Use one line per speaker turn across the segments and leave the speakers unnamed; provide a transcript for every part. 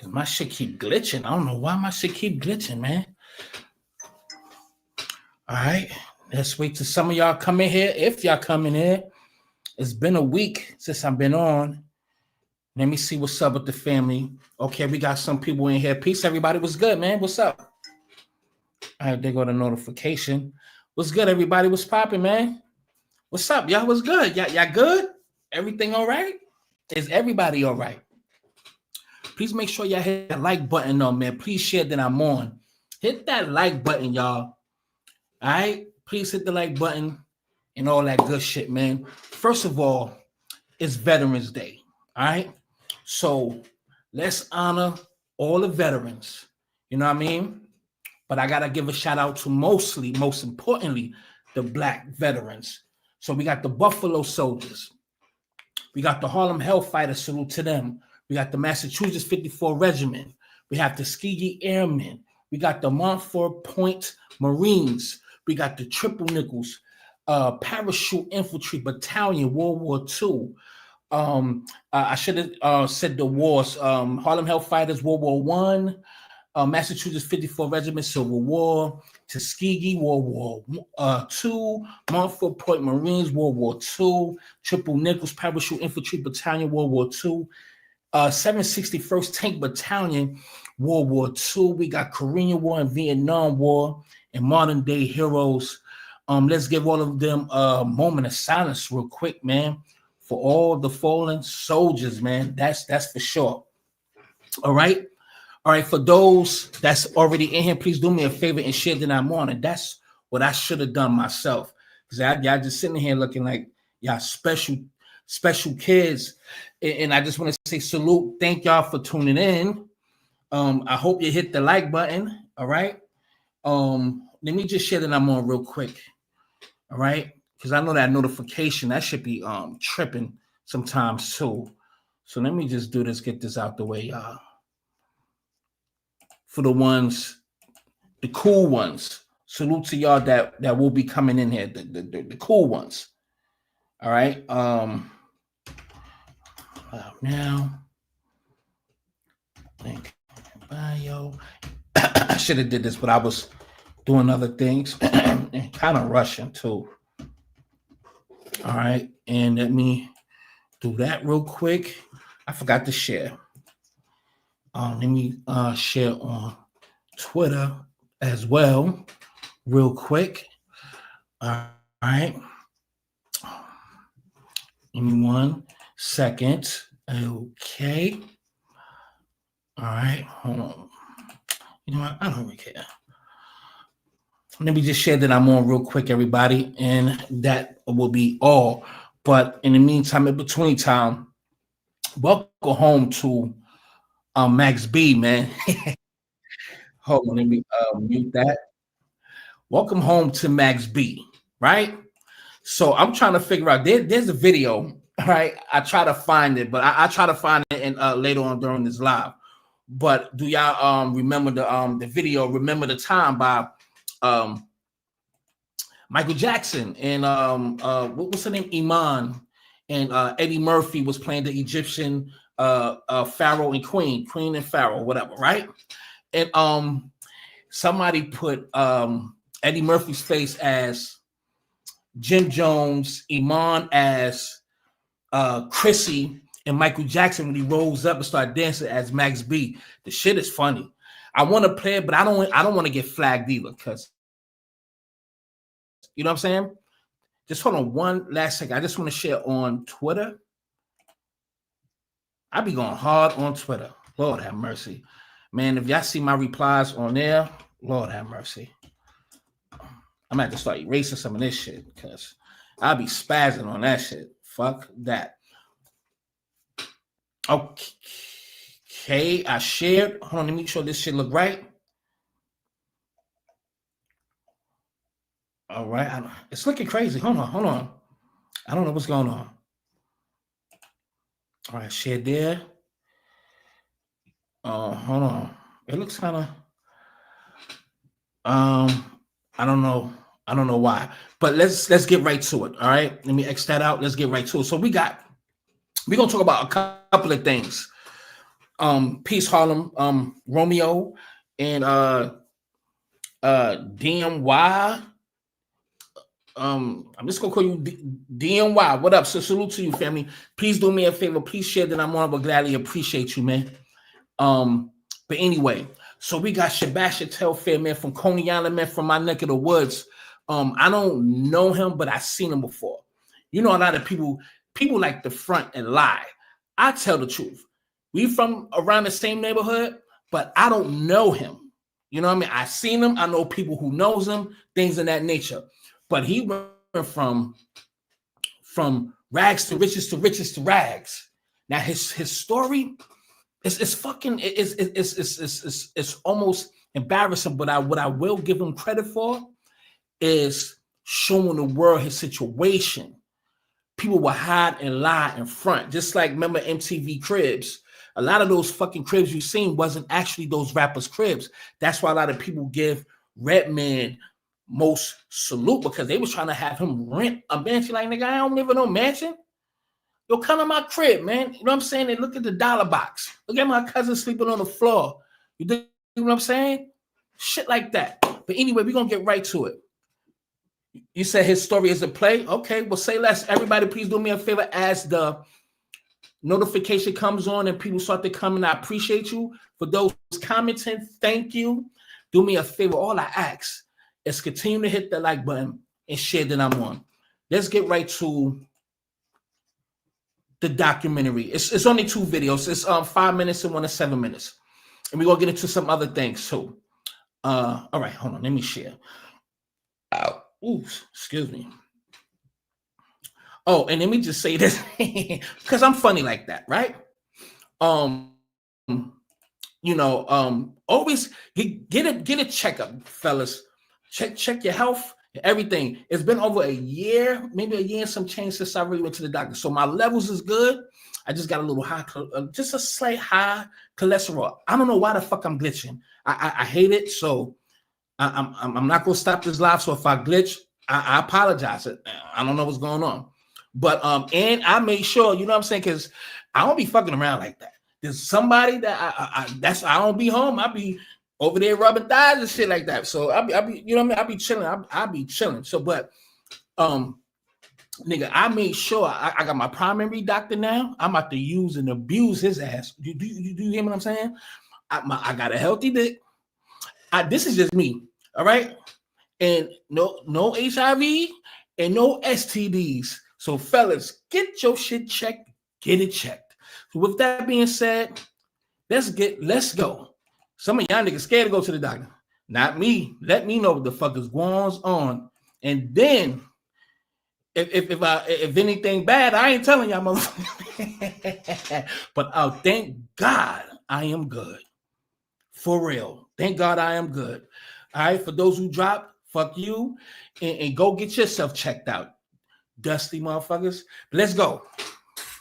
My shit keep glitching. I don't know why my shit keep glitching, man. All right. Let's wait till some of y'all come in here. If y'all coming in, it's been a week since I've been on. Let me see what's up with the family. Okay, we got some people in here. Peace, everybody. What's good, man? What's up? All right, there go the notification. What's good, everybody? What's popping, man? What's up, y'all? What's good? Y'all good? Everything all right? Is everybody all right? Please make sure y'all hit that like button on, man. Please share that I'm on. Hit that like button, y'all. All right? Please hit the like button and all that good shit, man. First of all, it's Veterans Day. All right? So let's honor all the veterans. You know what I mean? But I got to give a shout out to most importantly, the Black veterans. So we got the Buffalo Soldiers. We got the Harlem Hellfighters, salute to them. We got the Massachusetts 54 Regiment. We have the Tuskegee Airmen. We got the Montfort Point Marines. We got the Triple Nickels Parachute Infantry Battalion, World War II. I should have said the wars. Harlem Hellfighters, World War I. Massachusetts 54 Regiment, Civil War. Tuskegee, World War II. Montfort Point Marines, World War II. Triple Nickels Parachute Infantry Battalion, World War II. 761st Tank Battalion, World War II. We got Korean War and Vietnam War and modern day heroes. Let's give all of them a moment of silence real quick, man, for all the fallen soldiers, man. That's for sure. All right. For those that's already in here, please do me a favor and share that I'm on. And that's what I should have done myself. Because y'all just sitting here looking like y'all special kids. And I just want to say salute. Thank y'all for tuning in. I hope you hit the like button. All right. Let me just share that I'm on real quick. All right. Because I know that notification, that should be tripping sometimes too. So let me just do this, get this out the way, y'all. For the ones, the cool ones. Salute to y'all that will be coming in here. The cool ones. All right. Now, link bio. I should have did this, but I was doing other things and kind of rushing too. All right, and let me do that real quick. I forgot to share. Let me share on Twitter as well, real quick. All right. Give me 1 second. Okay. All right. Hold on. You know what? I don't really care. Let me just share that I'm on real quick, everybody, and that will be all. But in the meantime, in between time, welcome home to Max B, man. Hold on, let me mute that. Welcome home to Max B, right? So I'm trying to figure out, there's a video, right? I try to find it, but I try to find it in, later on during this live. But do y'all remember the video, Remember the Time by Michael Jackson and what's her name? Iman. And Eddie Murphy was playing the Egyptian Pharaoh and Queen and Pharaoh, whatever, right? And somebody put Eddie Murphy's face as Jim Jones, Iman as Chrissy, and Michael Jackson when he rolls up and start dancing as Max B. The shit is funny. I want to play it, but I don't want to get flagged either, because you know what I'm saying? Just hold on one last second. I just want to share on Twitter. I be going hard on Twitter. Lord have mercy. Man, if y'all see my replies on there, Lord have mercy. I'm going to have to start erasing some of this shit because I'll be spazzing on that shit. Fuck that. Okay, I shared. Hold on, let me make sure this shit look right. All right, it's looking crazy. Hold on. I don't know what's going on. All right, share there. Hold on. It looks kind of. I don't know why, but let's get right to it. All right, let me X that out. Let's get right to it. So we're gonna talk about a couple of things. Peace Harlem, Romeo, and DMY. I'm just gonna call you DMY. What up? So salute to you, family. Please do me a favor. Please share that I'm on. But gladly appreciate you, man. But anyway, so we got Sebastian Telfair, man, from Coney Island, man, from my neck of the woods. I don't know him, but I've seen him before. You know, a lot of people like to front and lie. I tell the truth. We from around the same neighborhood, but I don't know him. You know what I mean? I seen him. I know people who knows him, things of that nature. But he went from rags to riches to riches to rags. Now his story is fucking it's almost embarrassing. But what I will give him credit for is showing the world his situation. People will hide and lie in front, just like remember MTV Cribs. A lot of those fucking cribs you seen wasn't actually those rappers' cribs. That's why a lot of people give Redman most salute, because they was trying to have him rent a mansion. Like, nigga, I don't live in no mansion. Yo, come to my crib, man. You know what I'm saying? And look at the dollar box. Look at my cousin sleeping on the floor. You know what I'm saying? Shit like that. But anyway, we're gonna get right to it. You said his story is a play. Okay, well, say less. Everybody, please do me a favor as the notification comes on and people start to come in. I appreciate you. For those commenting, thank you. Do me a favor. All I ask is continue to hit the like button and share that I'm on. Let's get right to the documentary. It's only 2 videos. It's 5 minutes and 1 is 7 minutes. And we're gonna get into some other things too. All right, hold on. Let me share. Oops, excuse me. Oh, and let me just say this because I'm funny like that, right? Always get a checkup, fellas. Check your health, everything. It's been over a year, maybe a year and some change since I really went to the doctor. So my levels is good. I just got a little high, just a slight high cholesterol. I don't know why the fuck I'm glitching. I hate it. So I'm not gonna stop this live. So if I glitch, I apologize. I don't know what's going on. But and I made sure, you know what I'm saying, because I don't be fucking around like that. There's somebody that I don't be home. I be over there rubbing thighs and shit like that. So I be you know what I mean? I be chilling. I be chilling. So but nigga, I made sure I got my primary doctor now. I'm about to use and abuse his ass. Do you hear what I'm saying? I got a healthy dick. This is just me, all right? And no HIV and no STDs. So fellas, get your shit checked, get it checked. So with that being said, let's go. Some of y'all niggas scared to go to the doctor. Not me. Let me know what the fuck is going on. And then if anything bad, I ain't telling y'all motherfuckers. But thank God I am good. For real. Thank God I am good. All right, for those who dropped, fuck you, and go get yourself checked out. Dusty motherfuckers. Let's go.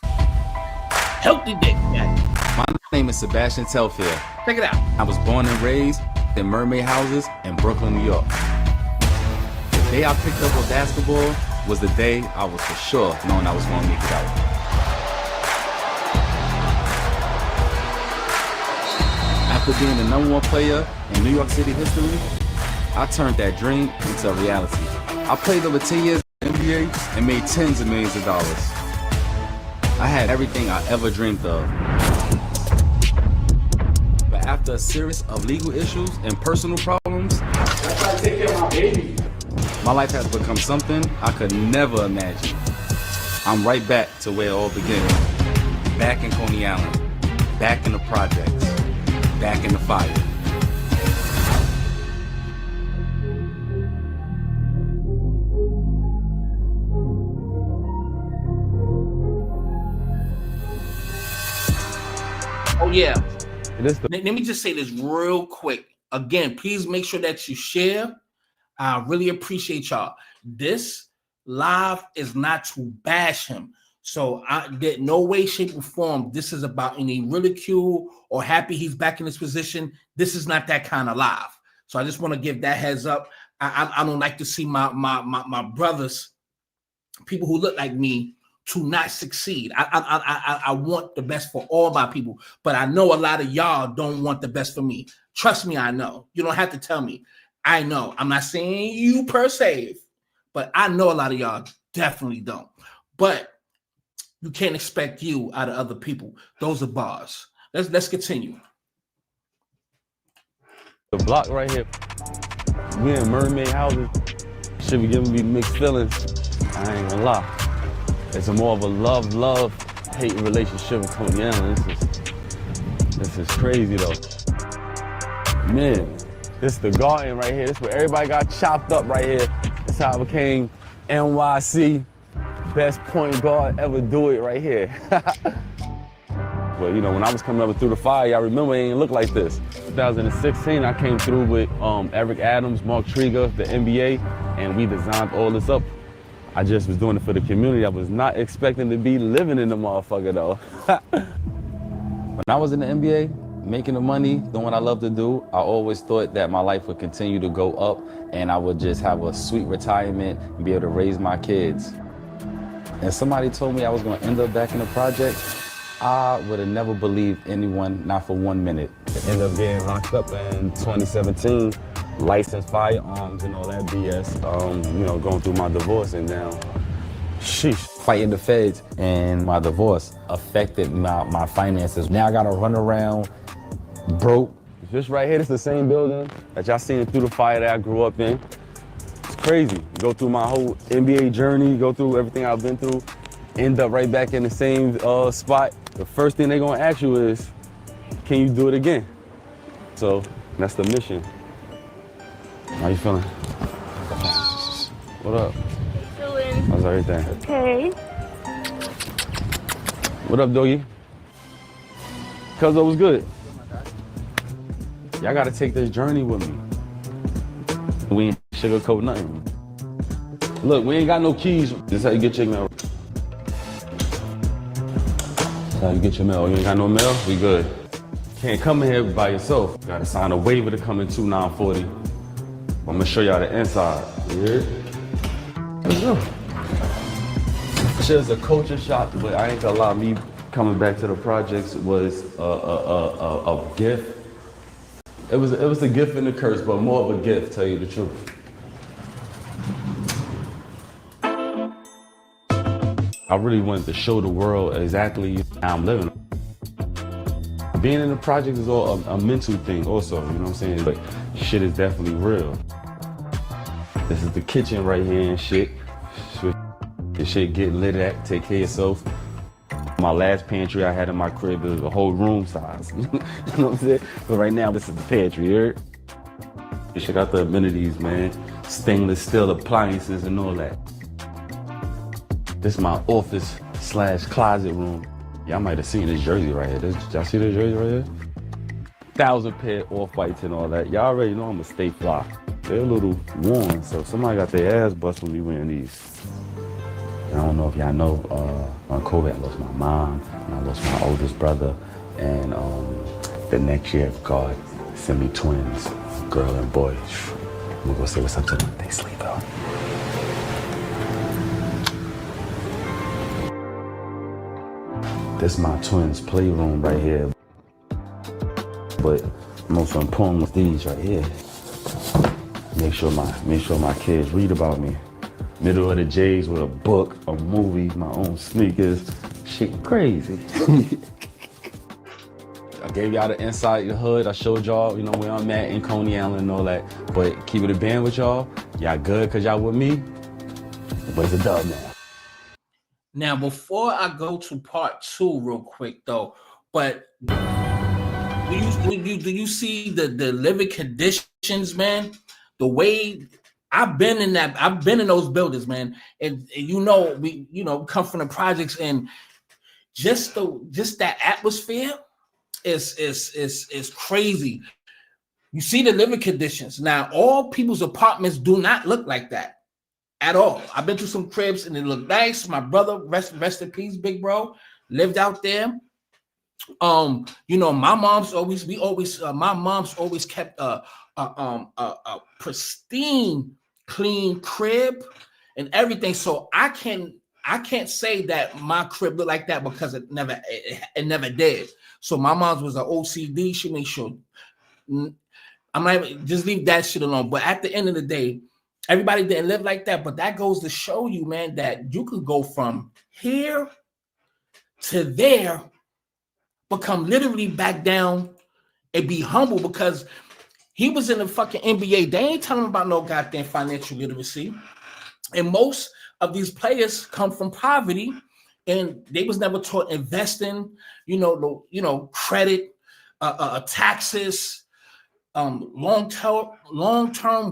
Healthy dick, man.
My name is Sebastian Telfair.
Check it out.
I was born and raised in mermaid houses in Brooklyn, New York. The day I picked up a basketball was the day I was for sure knowing I was going to make it out. After being the #1 player in New York City history, I turned that dream into a reality. I played over 10 years in the NBA and made tens of millions of dollars. I had everything I ever dreamed of. But after a series of legal issues and personal problems,
I try to take care of my baby.
My life has become something I could never imagine. I'm right back to where it all began. Back in Coney Island, back in the projects, back in the fire.
Oh yeah. Let me just say this real quick. Again, please make sure that you share. I really appreciate y'all. This live is not to bash him. So I did no way, shape, or form. This is about any ridicule or happy he's back in his position. This is not that kind of live. So I just want to give that heads up. I don't like to see my brothers, people who look like me, to not succeed. I want the best for all my people, but I know a lot of y'all don't want the best for me. Trust me, I know. You don't have to tell me. I know. I'm not saying you per se, but I know a lot of y'all definitely don't. But you can't expect you out of other people. Those are bars. Let's continue.
The block right here, we in mermaid houses. Should be giving me mixed feelings. I ain't gonna lie. It's a more of a love-hate relationship with Coney Island. This is crazy though. Man, this is the garden right here. This is where everybody got chopped up right here. This is how I became NYC best point guard ever do it right here. But you know, when I was coming up through the fire, y'all remember it ain't look like this. 2016, I came through with Eric Adams, Mark Trigger, the NBA, and we designed all this up. I just was doing it for the community. I was not expecting to be living in the motherfucker though. When I was in the NBA, making the money, doing what I love to do, I always thought that my life would continue to go up and I would just have a sweet retirement and be able to raise my kids. And somebody told me I was gonna end up back in the project. I would have never believed anyone, not for 1 minute. I ended up getting locked up in 2017, licensed firearms and all that BS. You know, going through my divorce and now, sheesh, fighting the feds. And my divorce affected my finances. Now I gotta run around broke. This right here, this is the same building that y'all seen through the fire that I grew up in. It's crazy. Go through my whole NBA journey, go through everything I've been through, end up right back in the same spot. The first thing they're gonna ask you is, can you do it again? So that's the mission. How you feeling? What up?
Feeling
How's everything?
okay.
What up, doggy? Cuzzo was good. Y'all gotta take this journey with me. We ain't sugarcoat nothing. Look, we ain't got no keys. This is how you get your mail. How you get your mail? You ain't got no mail? We good. Can't come in here by yourself. You gotta sign a waiver to come in 2940. I'm gonna show y'all the inside. You hear? Let's go. This is a culture shock, but I ain't gonna lie, me coming back to the projects was a gift. It was a gift and a curse, but more of a gift, tell you the truth. I really wanted to show the world exactly how I'm living. Being in the project is all a mental thing also, you know what I'm saying? But shit is definitely real. This is the kitchen right here and shit. This shit get lit at, take care of yourself. My last pantry I had in my crib is a whole room size. You know what I'm saying? But right now, this is the pantry, you heard? You should got the amenities, man. Stainless steel appliances and all that. This is my office / closet room. Y'all might have seen this jersey right here. Y'all see this jersey right here? 1,000 pair off-whites and all that. Y'all already know I'm a stay fly. They're a little worn, so somebody got their ass bust when me wearing these. I don't know if y'all know, on COVID, I lost my mom, and I lost my oldest brother, and the next year, God sent me twins, girl and boy. I'm gonna go say what's up to them. They sleep out. This is my twins' playroom right here. But most important was these right here. Make sure my kids read about me. Middle of the J's with a book, a movie, my own sneakers. Shit crazy. I gave y'all the inside the hood. I showed y'all, you know, where I'm at in Coney Island and all that. But keep it a band with y'all. Y'all good because y'all with me. But it's a dub now.
Now, before I go to part 2 real quick though, but do you see the living conditions, man? The way I've been in those buildings, man. And you know, we come from the projects, and just that atmosphere is crazy. You see the living conditions. Now, all people's apartments do not look like that at all. I've been to some cribs and it looked nice. My brother, rest in peace, big bro, lived out there. You know, my mom's always kept a pristine, clean crib and everything. So I can I can't say that my crib looked like that because it never did. So my mom's was an OCD. She made sure I'm not just leave that shit alone. But at the end of the day, everybody didn't live like that. But that goes to show you, man, that you could go from here to there, but come literally back down and be humble, because he was in the fucking NBA. They ain't telling him about no goddamn financial literacy. And most of these players come from poverty, and they was never taught investing, credit, taxes, long-term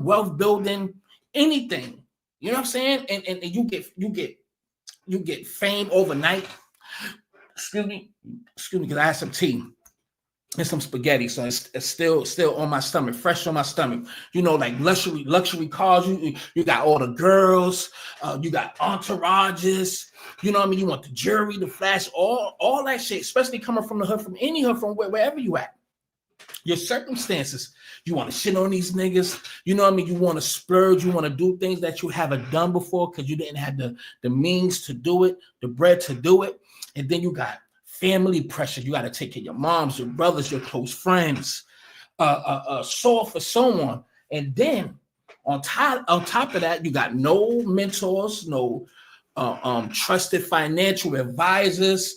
wealth building, anything. You know what I'm saying? And you get fame overnight. Excuse me, because I had some tea and some spaghetti, so it's still on my stomach, fresh on my stomach. Like luxury cars. You got all the girls, you got entourages. You know what I mean? You want the jewelry, the flash, all that shit, especially coming from the hood, from any hood, from wherever you at. Your circumstances, you want to shit on these niggas. You know what I mean? You want to splurge. You want to do things that you haven't done before because you didn't have the means to do it, the bread to do it. And then you got family pressure. You got to take care of your moms, your brothers, your close friends, so for so on. And then on top of that, you got no mentors, no trusted financial advisors.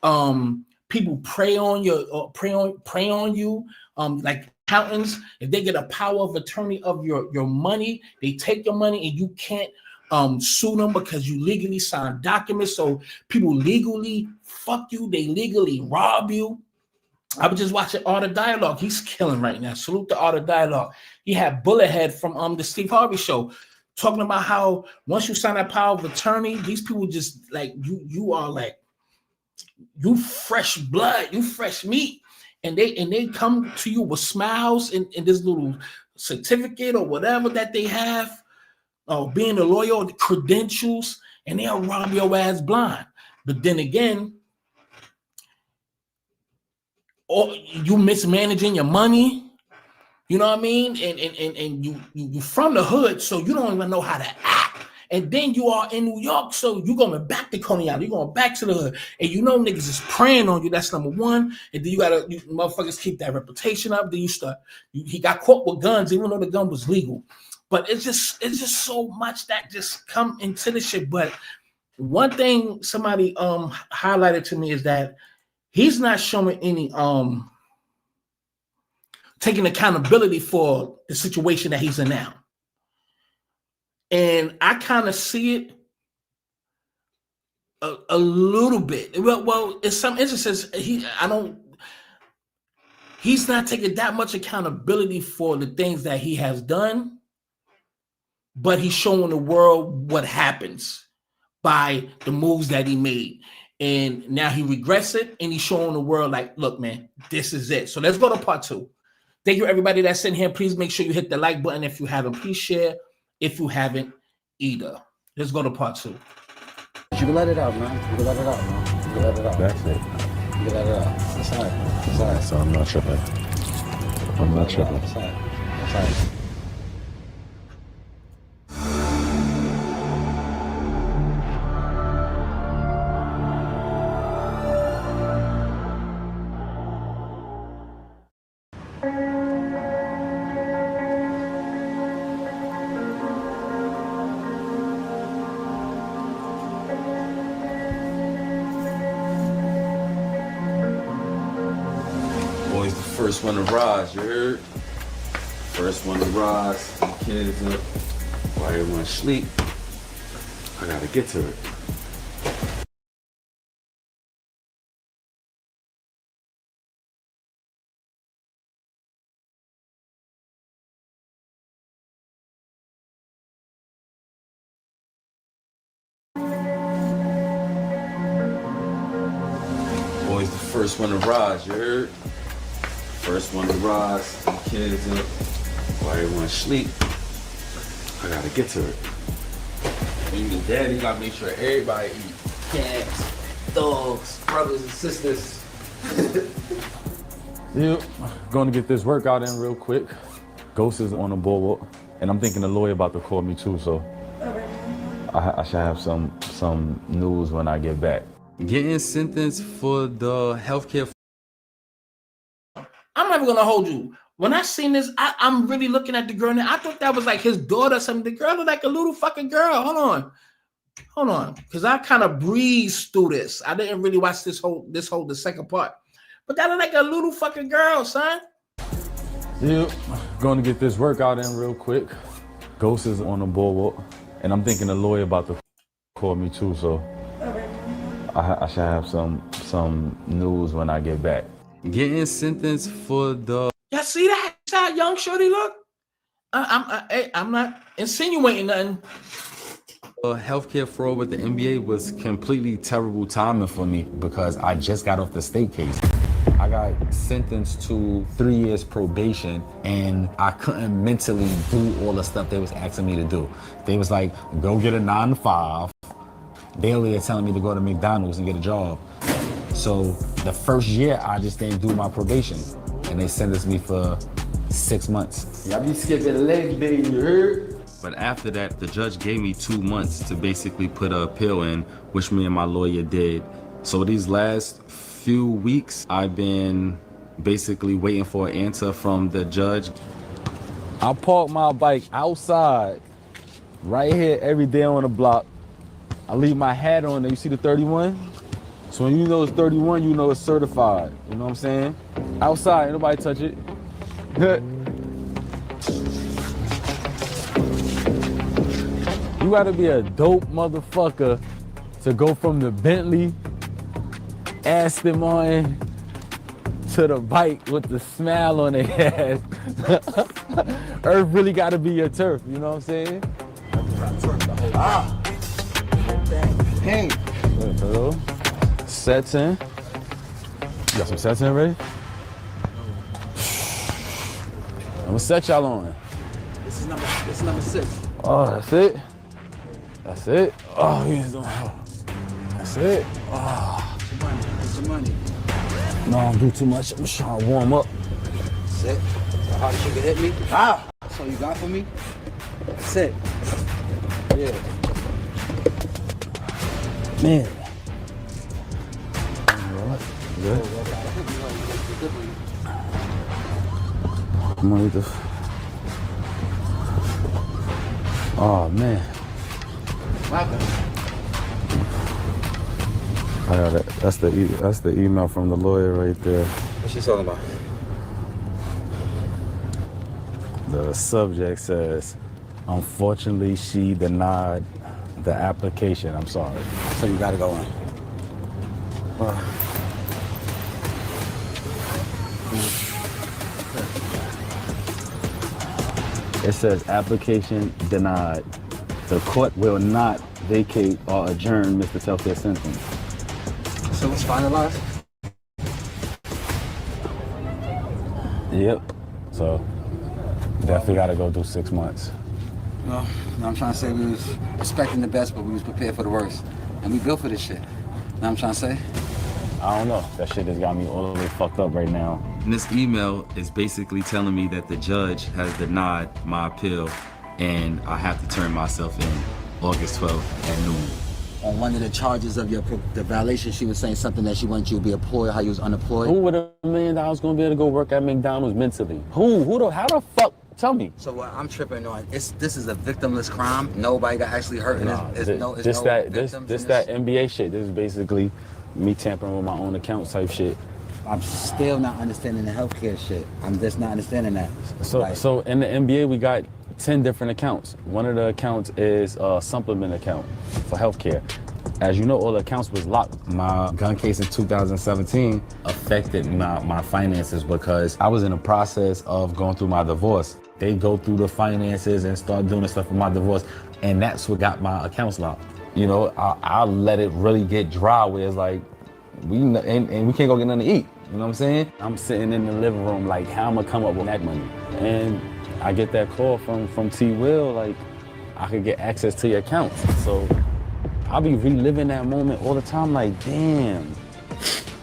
People prey on you, like accountants. If they get a power of attorney of your money, they take your money and you can't sue them because you legally signed documents. So people legally fuck you, they legally rob you. I was just watching Art of Dialogue. He's killing right now. Salute to Art of Dialogue. He had Bullethead from the Steve Harvey show, talking about how once you sign that power of attorney, these people just like you are like, you fresh blood, you fresh meat, and they come to you with smiles and this little certificate or whatever that they have, being a lawyer, the credentials, and they'll rob your ass blind. But then again, or you mismanaging your money, you know what I mean? And you from the hood, so you don't even know how to act. And then you are in New York, so you're going back to Coney Island, you're going back to the hood, and niggas is preying on you. That's number one. And then you motherfuckers keep that reputation up. Then he got caught with guns, even though the gun was legal. But it's just so much that just come into the shit. But one thing somebody highlighted to me is that he's not showing any taking accountability for the situation that he's in now. And I kind of see it a little bit. Well, in some instances, he's not taking that much accountability for the things that he has done, but he's showing the world what happens by the moves that he made. And now he regrets it, and he's showing the world like, look, man, this is it. So let's go to part 2. Thank you, everybody that's in here. Please make sure you hit the like button if you haven't. Please share if you haven't either. Let's go to part 2.
You can let it out, man. You can let it out, man. You can let it out.
That's it.
You can let it out. It's all right. It's all right.
So I'm not tripping. I'm not tripping.
It's all right. It's all right.
First one to rise, you heard? First one to rise, kids up, while everyone sleep. I gotta get to it. Boys, the first one to rise, you heard? First one to rise, kids up, while everyone sleep. I gotta get to it.
When you dad, you gotta make sure everybody eat. Cats, dogs, brothers and sisters.
Yeah, going to get this workout in real quick. Ghost is on the boardwalk, and I'm thinking the lawyer about to call me too, so I should have some news when I get back.
Getting sentenced for the healthcare.
I'm never gonna hold you. When I seen this, I'm really looking at the girl now. I thought that was like his daughter or something. The girl looked like a little fucking girl. Hold on. Because I kind of breezed through this. I didn't really watch the second part. But that looked like a little fucking girl, son.
Yeah, going to get this workout in real quick. Ghost is on the boardwalk, and I'm thinking the lawyer about to call me too, so I should have some news when I get back.
Getting sentenced for the.
Y'all see that? See how young shorty look? I'm not insinuating nothing.
Healthcare fraud with the NBA was completely terrible timing for me because I just got off the state case. I got sentenced to 3 years probation and I couldn't mentally do all the stuff they was asking me to do. They was like, go get a 9 to 5. They were telling me to go to McDonald's and get a job. So the first year I just didn't do my probation and they sentenced me for 6 months.
Y'all be skipping legs, baby, you heard?
But after that, the judge gave me 2 months to basically put an appeal in, which me and my lawyer did. So these last few weeks, I've been basically waiting for an answer from the judge.
I park my bike outside, right here every day on the block. I leave my hat on there. You see the 31? So when you know it's 31, you know it's certified. You know what I'm saying? Outside, ain't nobody touch it. You gotta be a dope motherfucker to go from the Bentley Aston Martin to the bike with the smile on their ass. Earth really gotta be your turf, you know what I'm saying?
Hey.
Hello. Sets in. You got some sets in ready? I'm gonna set y'all on.
This is number 6.
Oh, that's it? That's it? Oh, he's doing That's it? Oh.
What's the money?
No, I don't do too much. I'm just trying to warm up.
That's it. So hard as you can hit me? Ah! That's all you got for me? That's it. Yeah.
Man. Good? I'm gonna eat this. Oh, man. I got it. That's the email from the lawyer right there.
What's she talking about?
The subject says, unfortunately, she denied the application. I'm sorry.
So you gotta go on.
It says application denied. The court will not vacate or adjourn Mr. Telfair's sentence.
So it's finalized?
Yep. So definitely gotta go do 6 months.
No, I'm trying to say we was expecting the best, but we was prepared for the worst. And we built for this shit. Know I'm trying to say?
I don't know. That shit has got me all the way fucked up right now.
And this email is basically telling me that the judge has denied my appeal and I have to turn myself in August 12th at noon.
On one of the charges of the violation, she was saying something that she wanted you to be employed, how you was unemployed.
Who with $1 million gonna be able to go work at McDonald's mentally? How the fuck? Tell me.
So what I'm tripping on, this is a victimless crime. Nobody got actually hurt.
This that NBA shit. This is basically me tampering with my own account type shit.
I'm still not understanding the healthcare shit. I'm just not understanding that.
So in the NBA, we got 10 different accounts. One of the accounts is a supplement account for healthcare. As you know, all the accounts was locked.
My gun case in 2017 affected my finances because I was in the process of going through my divorce. They go through the finances and start doing the stuff for my divorce, and that's what got my accounts locked. You know, I let it really get dry where it's like, we can't go get nothing to eat. You know what I'm saying? I'm sitting in the living room like, how am I come up with that money? And I get that call from T. Will, like, I could get access to your accounts. So I'll be reliving that moment all the time, like, damn.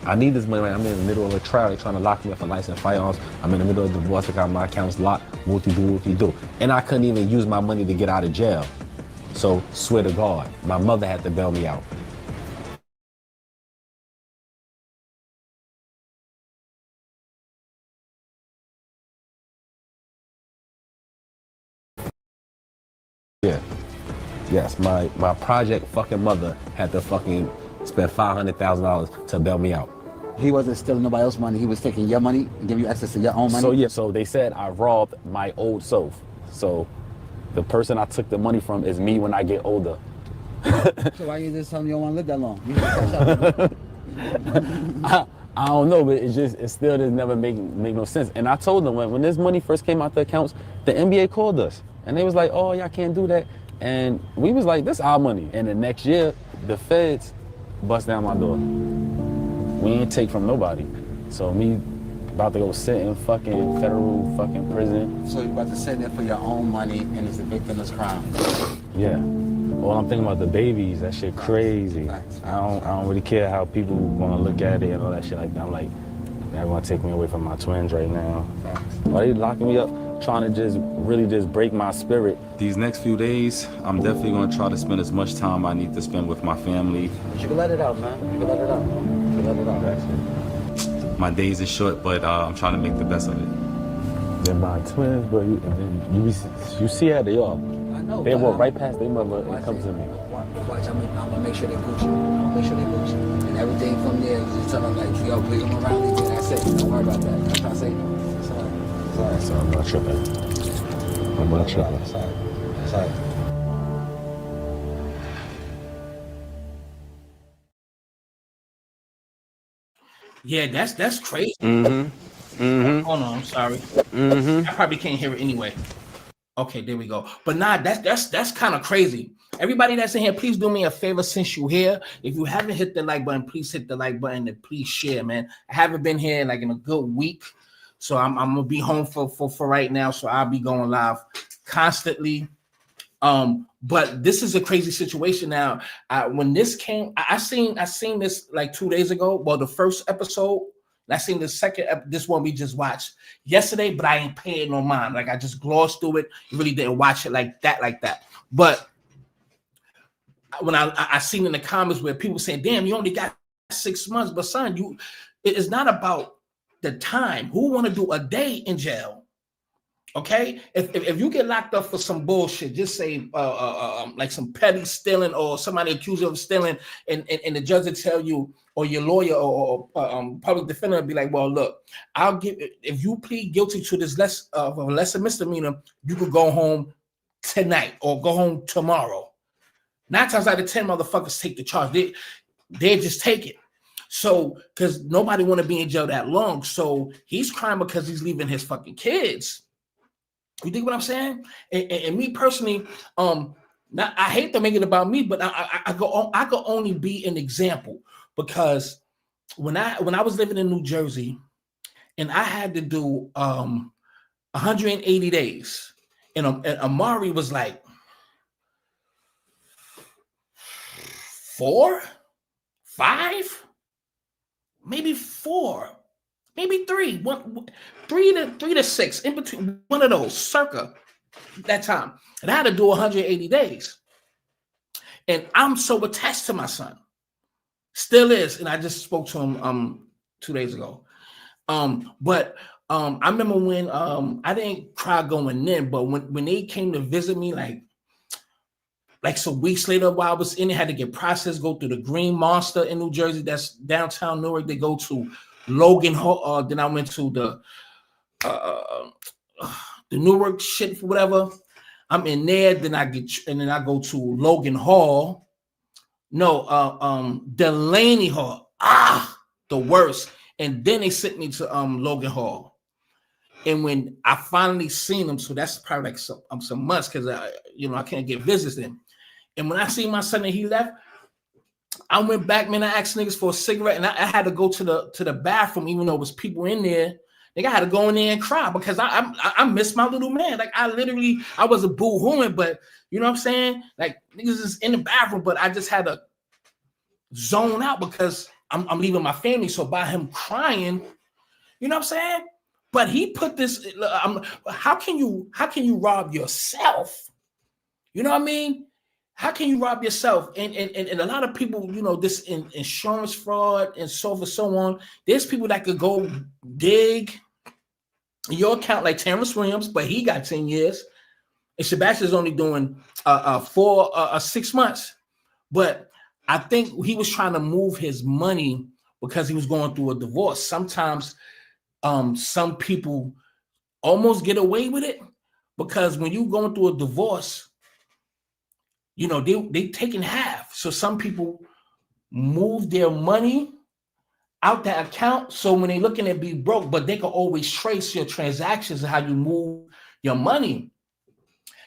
I need this money. I'm in the middle of a trial. They're trying to lock me up for licensed firearms. I'm in the middle of divorce. I got my accounts locked. What you do. And I couldn't even use my money to get out of jail.
So swear to God, my mother had to bail me out. Yeah. Yes, my project fucking mother had to fucking spend $500,000 to bail me out.
He wasn't stealing nobody else's money. He was taking your money and giving you access to your own money.
So yeah, so they said I robbed my old self. So the person I took the money from is me when I get older.
So why you just telling me you don't want to live that long? You just
I don't know, but it still doesn't never make no sense. And I told them when this money first came out the accounts, the NBA called us and they was like, oh, y'all can't do that. And we was like, this our money. And the next year, the feds bust down my door. We ain't take from nobody. So me about to go sit in fucking federal fucking prison.
So you're about to sit there for your own money and it's a victimless crime.
Yeah. Well, I'm thinking about the babies. That shit crazy.
Facts.
I don't really care how people gonna look at it and all that shit like that. I'm like, they're gonna take me away from my twins right now.
Facts.
Why they locking me up? Trying to really break my spirit.
These next few days, I'm definitely gonna try to spend as much time I need to spend with my family.
But you can let it out, man. You can let it out. You can let it out.
That's it.
My days is short, but I'm trying to make the best of it.
They're my twins, but you see how they are.
I know.
They walk right past their mother and come to me.
Watch, I'm gonna make sure they Gucci. I'm gonna make sure they Gucci. And everything from there, you just tell them like, yo, bring them around me, and that's it. Don't worry about that. I'm trying to say, sorry.
So I'm not tripping. I'm not tripping.
Sorry.
Yeah, that's crazy.
Mm-hmm. Mm-hmm.
Hold on, I'm sorry.
Mm-hmm.
I probably can't hear it anyway. Okay, there we go. But nah, that's kind of crazy. Everybody that's in here, please do me a favor since you're here. If you haven't hit the like button, please hit the like button and please share, man. I haven't been here like in a good week. So I'm gonna be home for right now. So I'll be going live constantly. But this is a crazy situation now. When this came, I seen this like 2 days ago. Well, the first episode. And I seen the second, this one we just watched yesterday, but I ain't paying no mind. Like I just glossed through it. Really didn't watch it like that. But when I seen in the comments where people saying, "Damn, you only got 6 months," but son, it is not about the time. Who want to do a day in jail? Okay, if you get locked up for some bullshit, just say like some petty stealing or somebody accused you of stealing, and the judge will tell you, or your lawyer or public defender will be like, well, look, I'll give, if you plead guilty to this lesser misdemeanor, you could go home tonight or go home tomorrow. 9 times out of 10, motherfuckers take the charge. They just take it. So, because nobody want to be in jail that long. So he's crying because he's leaving his fucking kids. You think what I'm saying? And me personally, I hate to make it about me, but I could only be an example, because when I was living in New Jersey and I had to do 180 days, and Amari was like 4, 5, maybe 4. Maybe 3, 3 to 6, in between, one of those, circa that time. And I had to do 180 days. And I'm so attached to my son. Still is. And I just spoke to him 2 days ago. But I remember when I didn't cry going in, but when they came to visit me, like some weeks later while I was in it, had to get processed, go through the Green Monster in New Jersey, that's downtown Newark. They go to Logan Hall, then I went to the Newark shit, whatever. I'm in there, then I go to Logan Hall. No, Delaney Hall. The worst. And then they sent me to Logan Hall. And when I finally seen them, so that's probably like some months, because I can't get visits then. And when I seen my son and he left, I went back, man. I asked niggas for a cigarette, and I had to go to the bathroom, even though it was people in there. Nigga, I had to go in there and cry because I miss my little man. Like I was a boo-hooing, but you know what I'm saying? Like niggas is in the bathroom, but I just had to zone out because I'm leaving my family. So by him crying, you know what I'm saying? But he put this. How can you rob yourself? You know what I mean? how can you rob yourself? And a lot of people, you know, this insurance fraud and so forth, so on. There's people that could go dig your account like Terrence Williams, but he got 10 years. And Sebastian's only doing 6 months. But I think he was trying to move his money because he was going through a divorce. Sometimes some people almost get away with it because when you're going through a divorce, you know, they taking half. So some people move their money out that account. So when they're looking at be broke, but they can always trace your transactions and how you move your money.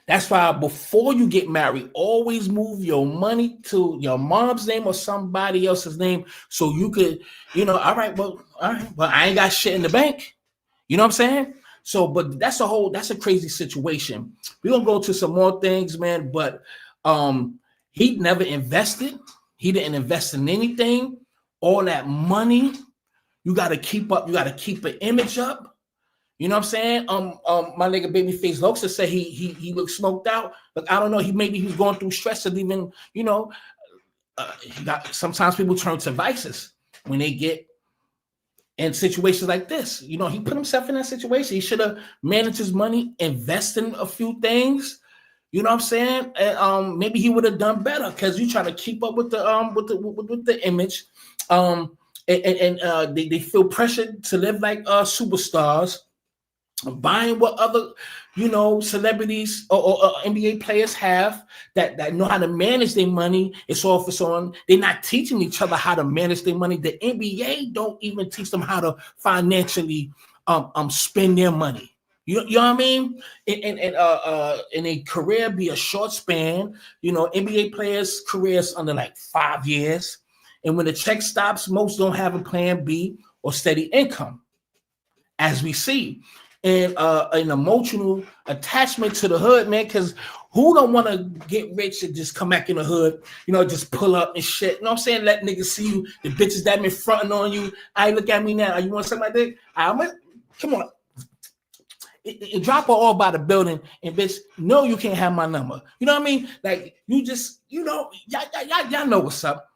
That's why before you get married, always move your money to your mom's name or somebody else's name so you could, you know, all right, but I ain't got shit in the bank. You know what I'm saying? So, but that's a crazy situation. We're gonna go to some more things, man, but he never invested. He didn't invest in anything. All that money, you got to keep up. You got to keep an image up. You know what I'm saying? My nigga Babyface Loxa said he looked smoked out. But I don't know. Maybe he was going through stress and even, you know, sometimes people turn to vices when they get in situations like this. You know, he put himself in that situation. He should have managed his money, invest in a few things. You know what I'm saying? And maybe he would have done better because you try to keep up with the image. They feel pressured to live like superstars, buying what other, you know, celebrities or NBA players have that know how to manage their money. It's all for someone. They're not teaching each other how to manage their money. The NBA don't even teach them how to financially spend their money. You know what I mean? And a career be a short span. You know, NBA players' careers under like 5 years. And when the check stops, most don't have a plan B or steady income, as we see. And an emotional attachment to the hood, man, because who don't want to get rich and just come back in the hood, you know, just pull up and shit. You know what I'm saying? Let niggas see you, the bitches that been fronting on you. Look at me now. You want something like that? Come on. It drop her all by the building and bitch, no, you can't have my number. You know what I mean? Like, you just, you know, y'all know what's up.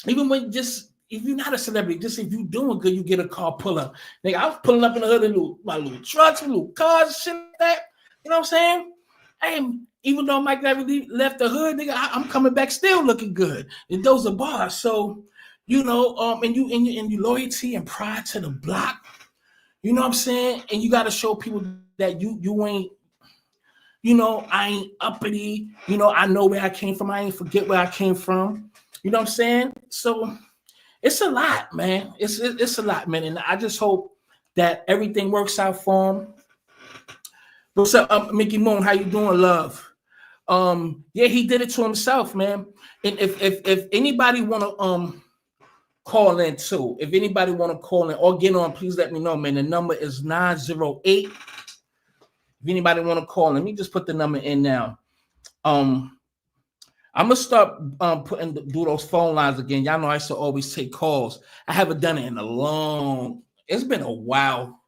Even when if you're not a celebrity, just if you doing good, you get a car pull up. Nigga, I was pulling up in the hood in my little trucks, little cars, shit like that. You know what I'm saying? Hey, even though Mike never left the hood, nigga, I'm coming back still looking good. And those are bars. So, you know, and you loyalty and pride to the block. You know what I'm saying? And you got to show people that you ain't, you know, I ain't uppity. You know, I know where I came from. I ain't forget where I came from. You know what I'm saying? So it's a lot, man. It's a lot, man. And I just hope that everything works out for him. What's up, Mickey Moon? How you doing, love? Yeah, he did it to himself, man. And if anybody want to call in too, if anybody want to call in or get on, please let me know, man. The number is 908. If anybody want to call, let me just put the number in now. I'm gonna start do those phone lines again. Y'all know I used to always take calls. I haven't done it in it's been a while.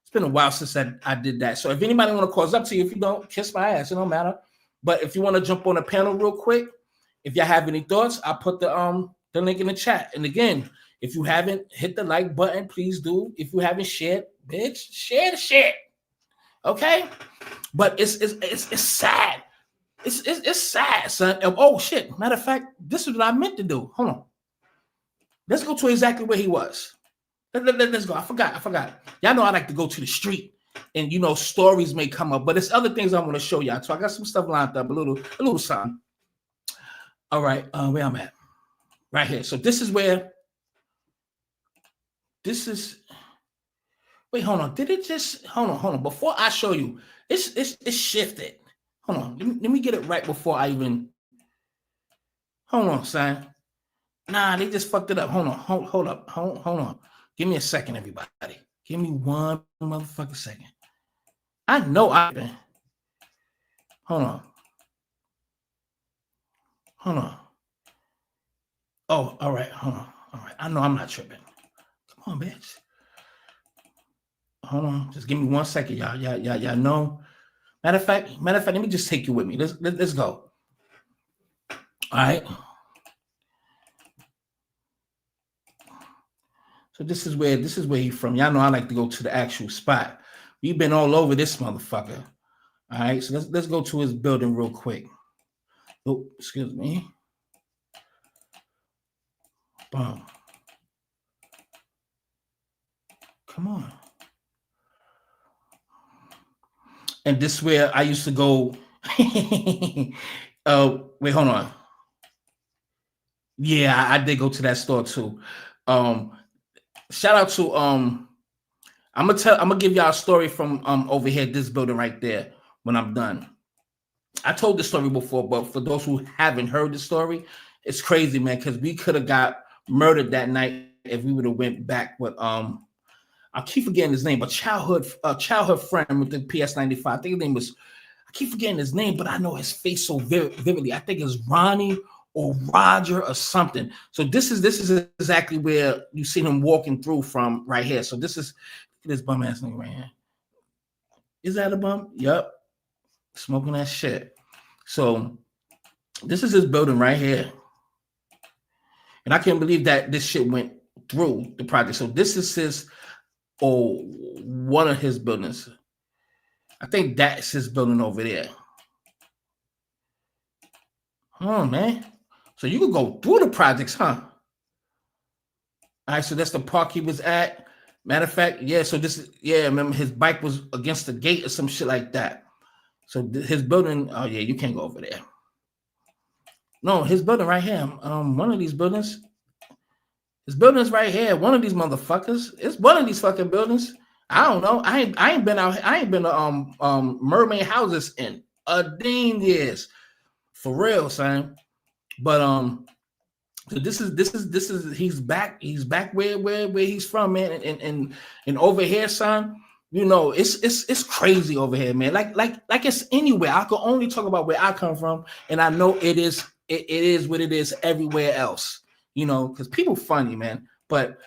It's been a while since I did that. So if anybody want to call, it's up to you. If you don't, kiss my ass. It don't matter. But if you want to jump on the panel real quick, if y'all have any thoughts, I'll put the link in the chat. And again, if you haven't hit the like button, please do. If you haven't shared, bitch, share the shit. Okay? But it's sad. It's sad, son. Oh shit. Matter of fact, this is what I meant to do. Hold on. Let's go to exactly where he was. Let's go. I forgot. Y'all know I like to go to the street, and you know, stories may come up, but there's other things I want to show y'all. So I got some stuff lined up, a little something. All right, where I'm at. Right here. So this is where wait, hold on. Did it just hold on? Before I show you, it's shifted. Hold on. Let me get it right before I even. Hold on, son. Nah, they just fucked it up. Hold on. Hold up. Hold on. Give me a second, everybody. Give me one motherfucking second. I know I've been. Hold on. Oh, all right. Hold on. All right. I know I'm not tripping. Come on, bitch. Hold on. Just give me 1 second, y'all. Y'all know. Matter of fact, let me just take you with me. Let's go. All right. So this is where he's from. Y'all know I like to go to the actual spot. We've been all over this motherfucker. All right, so let's go to his building real quick. Oh, excuse me. Boom. Come on. And this is where I used to go. Wait, hold on. Yeah, I did go to that store too. Shout out to I'm gonna give y'all a story from over here, this building right there, when I'm done. I told this story before, but for those who haven't heard the story, it's crazy, man, because we could have got murdered that night if we would have went back with I keep forgetting his name, but childhood friend with the PS95. I think his name was, I keep forgetting his name, but I know his face so vividly. I think it's Ronnie or Roger or something. So this is exactly where you see him walking through from right here. So this is this bum ass nigga right here. Is that a bum? Yep. Smoking that shit. So this is his building right here. And I can't believe that this shit went through the project. So this is his, or one of his buildings. I think that's his building over there. Oh, man. So you could go through the projects, huh? All right, so that's the park he was at. Matter of fact, yeah, so this is, yeah, remember his bike was against the gate or some shit like that. So his building, oh yeah, you can't go over there. No, his building right here. One of these buildings. His building's right here. One of these motherfuckers. It's one of these fucking buildings. I don't know. I ain't been out. I ain't been to mermaid houses in a dang years. For real, son. But so this is he's back where he's from, man. And over here, son, you know, it's crazy over here, man. Like it's anywhere. I can only talk about where I come from, and I know it is what it is everywhere else, you know, because people funny, man. But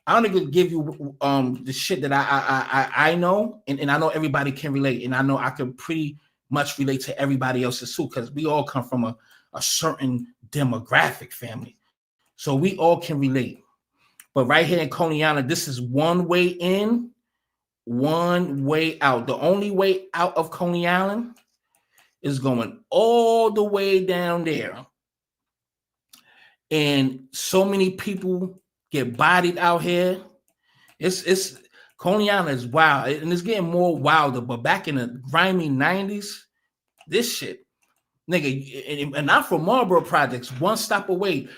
I only could give you the shit that I know, and I know everybody can relate, and I know I can pretty much relate to everybody else's too, because we all come from a certain demographic family, so we all can relate. But right here in Coney Island, this is one way in, one way out. The only way out of Coney Island is going all the way down there. And so many people get bodied out here. It's Coney Island is wild, and it's getting more wilder. But back in the grimy 90s, this shit, nigga, and I'm from Marlboro Projects, one stop away.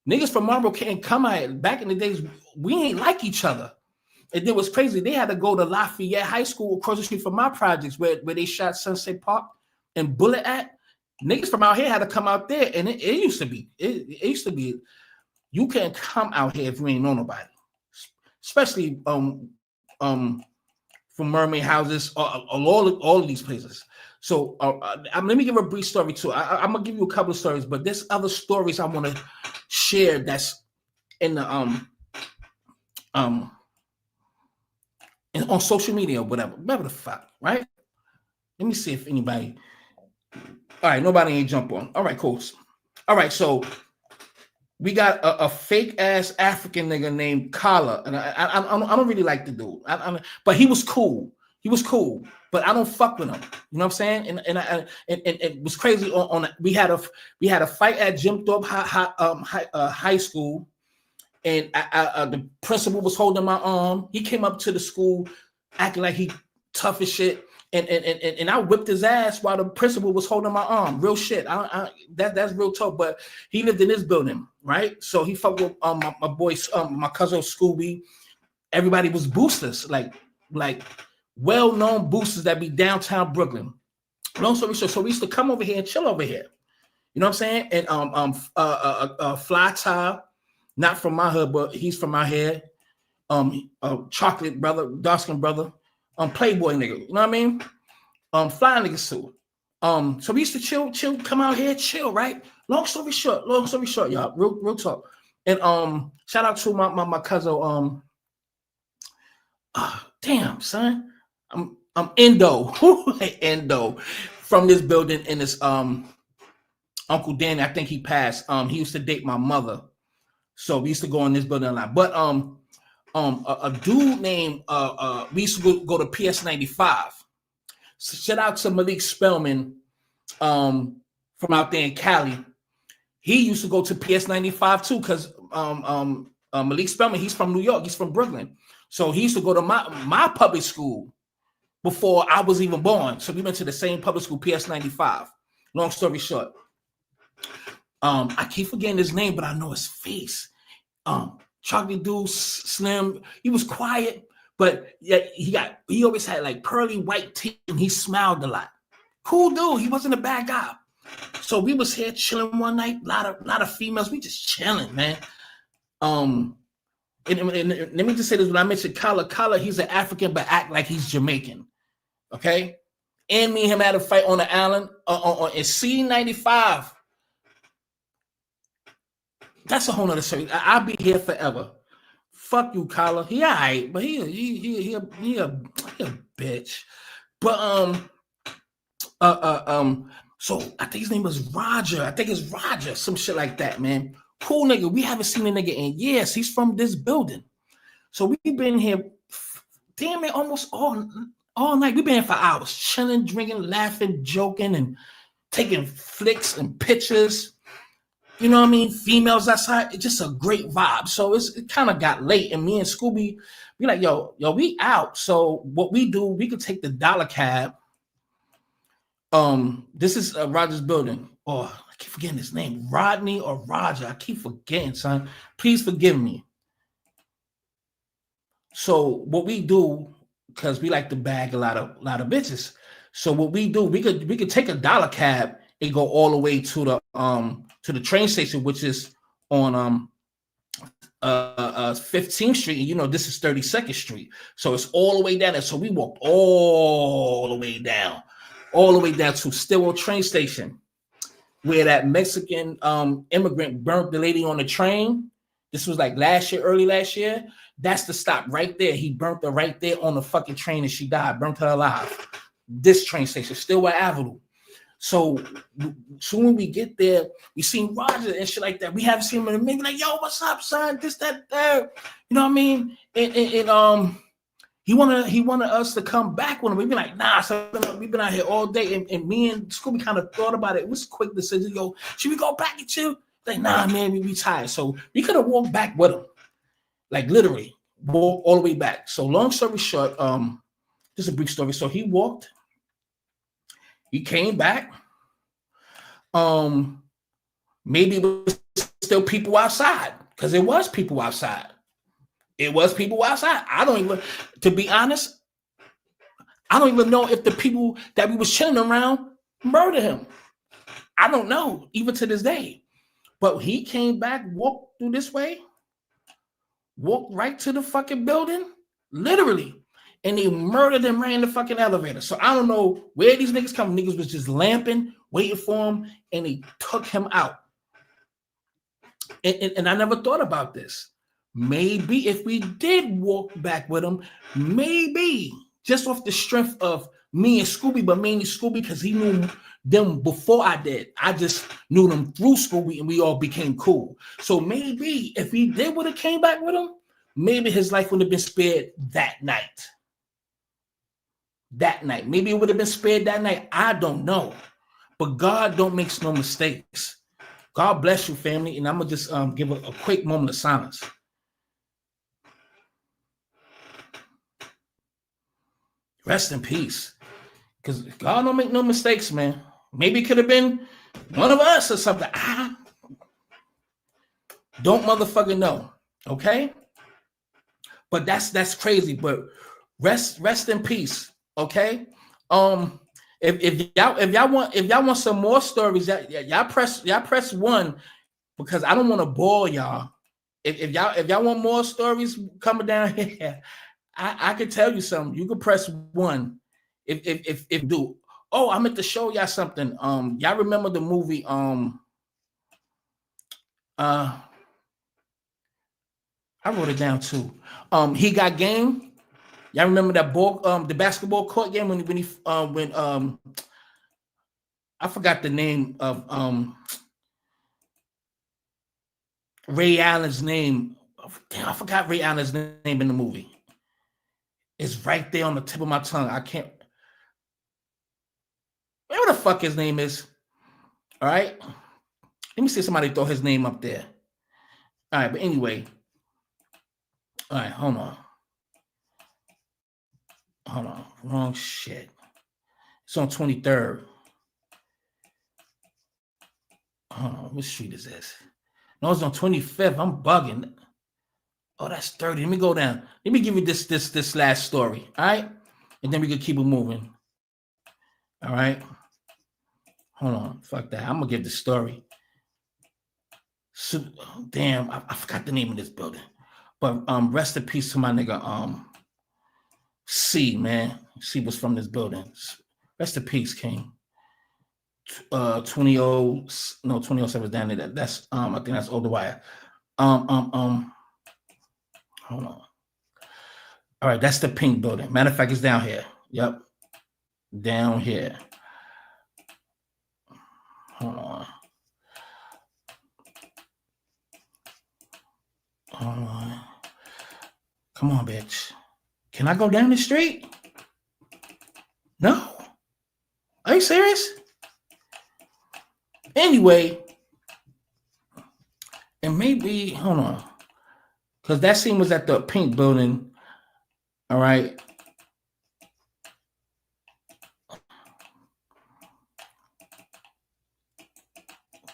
Niggas from Marlboro can't come out. Back in the days, we ain't like each other. And it was crazy. They had to go to Lafayette High School across the street from my projects where they shot Sunset Park and Bullet at. Niggas from out here had to come out there. And it used to be, you can't come out here if you ain't know nobody. Especially from mermaid houses, all of these places. So let me give a brief story too. I'm gonna give you a couple of stories, but there's other stories I want to share that's in the on social media or whatever the fuck, right? Let me see if anybody. All right, nobody ain't jump on. All right, cool. All right, so we got a fake ass African nigga named Kala, and I don't really like the dude, but he was cool. He was cool, but I don't fuck with him. You know what I'm saying? And it was crazy. We had a fight at Jim Thorpe High School, and the principal was holding my arm. He came up to the school acting like he tough as shit, and I whipped his ass while the principal was holding my arm. Real shit. That's real tough. But he lived in this building, right? So he fucked with my boys, my cousin Scooby. Everybody was boosters, like well-known boosters that be downtown Brooklyn. Long story short, so we used to come over here and chill over here. You know what I'm saying? And Fly Tie, not from my hood, but he's from my head. Chocolate brother, dark-skinned brother, Playboy nigga. You know what I mean? Fly niggas too. So we used to chill, come out here, chill, right? Long story short, y'all. Real talk. And shout out to my cousin. Damn, son. I'm Endo, Endo from this building in this Uncle Danny, I think he passed. He used to date my mother, so we used to go in this building a lot. But a dude named we used to go to PS 95. So shout out to Malik Spellman from out there in Cali. He used to go to PS 95 too, because Malik Spellman, he's from New York, he's from Brooklyn. So he used to go to my public school before I was even born. So we went to the same public school, PS 95. Long story short. I keep forgetting his name, but I know his face. Chocolate dude, slim. He was quiet, but yeah, he always had like pearly white teeth and he smiled a lot. Cool dude. He wasn't a bad guy. So we was here chilling one night. A lot of females. We just chilling, man. And let me just say this: when I mentioned Kala, he's an African but act like he's Jamaican. Okay, and me and him had a fight on the island on C95. That's a whole nother story. I'll be here forever. Fuck you, Kala. He all right, but he a bitch. But so I think his name was Roger. I think it's Roger, some shit like that, man. Cool nigga. We haven't seen a nigga in years. He's from this building. So we've been here, damn it, almost all night. We've been here for hours, chilling, drinking, laughing, joking, and taking flicks and pictures. You know what I mean? Females outside. It's just a great vibe. So it kind of got late, and me and Scooby, we like, yo, we out. So what we do, we could take the dollar cab. This is Roger's building. Oh, I keep forgetting his name. Rodney or Roger. I keep forgetting, son. Please forgive me. So what we do, because we like to bag a lot of bitches. So what we do, we could take a dollar cab and go all the way to the train station, which is on 15th Street. And you know, this is 32nd Street. So it's all the way down there. So we walked all the way down to Stillwell train station, where that Mexican immigrant burnt the lady on the train. This was like early last year. That's the stop right there. He burnt her right there on the fucking train and she died, burnt her alive. This train station, Stillwell Avenue. So soon when we get there, we seen Roger and shit like that. We haven't seen him in a minute. Like, yo, what's up, son? This, that, there. You know what I mean? And he wanted us to come back with him. We be like, nah, so we've been out here all day. And me and Scooby kind of thought about it. It was a quick decision. Yo, should we go back and chill? Like, nah, man, we tired. So we could have walked back with him. Like literally, walk all the way back. So long story short, just a brief story. So he walked. He came back. Maybe it was still people outside, because it was people outside. I don't even, to be honest, I don't even know if the people that we was chilling around murdered him. I don't know, even to this day. But he came back, walked through this way, walked right to the fucking building, literally. And they murdered him right in the fucking elevator. So I don't know where these niggas come. Niggas was just lamping, waiting for him, and they took him out. And I never thought about this. Maybe if we did walk back with him, maybe just off the strength of me and Scooby, but mainly Scooby because he knew them before I did. I just knew them through Scooby and we all became cool. So maybe if we did would have came back with him, maybe his life would have been spared that night. Maybe it would have been spared that night. I don't know. But God don't make no mistakes. God bless you, family. And I'm going to just give a quick moment of silence. Rest in peace. Because God don't make no mistakes, man. Maybe it could have been one of us or something. I don't motherfucking know. Okay? But that's crazy. But rest in peace. Okay? If y'all want some more stories, y'all press 1 because I don't want to bore y'all. If y'all want more stories coming down here, I could tell you something. You could press 1 if do. Oh, I meant to show y'all something. Y'all remember the movie I wrote it down too. He Got Game. Y'all remember that ball, the basketball court game when I forgot the name of Ray Allen's name. Damn, I forgot Ray Allen's name in the movie. It's right there on the tip of my tongue. I can't. Whatever the fuck his name is. All right. Let me see if somebody throw his name up there. All right, but anyway. All right, hold on. Hold on. Wrong shit. It's on 23rd. Hold on. What street is this? No, it's on 25th. I'm bugging. Oh, that's 30. Let me go down. Let me give you this last story. All right? And then we can keep it moving. All right? Hold on. Fuck that. I'm going to give the story. So, damn, I forgot the name of this building. But rest in peace to my nigga C, man. C was from this building. Rest in peace, King. 2007 was down there. That's I think that's Older Wire. Hold on. All right, that's the pink building. Matter of fact, it's down here. Yep. Down here. Hold on. Hold on. Come on, bitch. Can I go down the street? No. Are you serious? Anyway, and maybe, hold on. Because that scene was at the pink building. All right.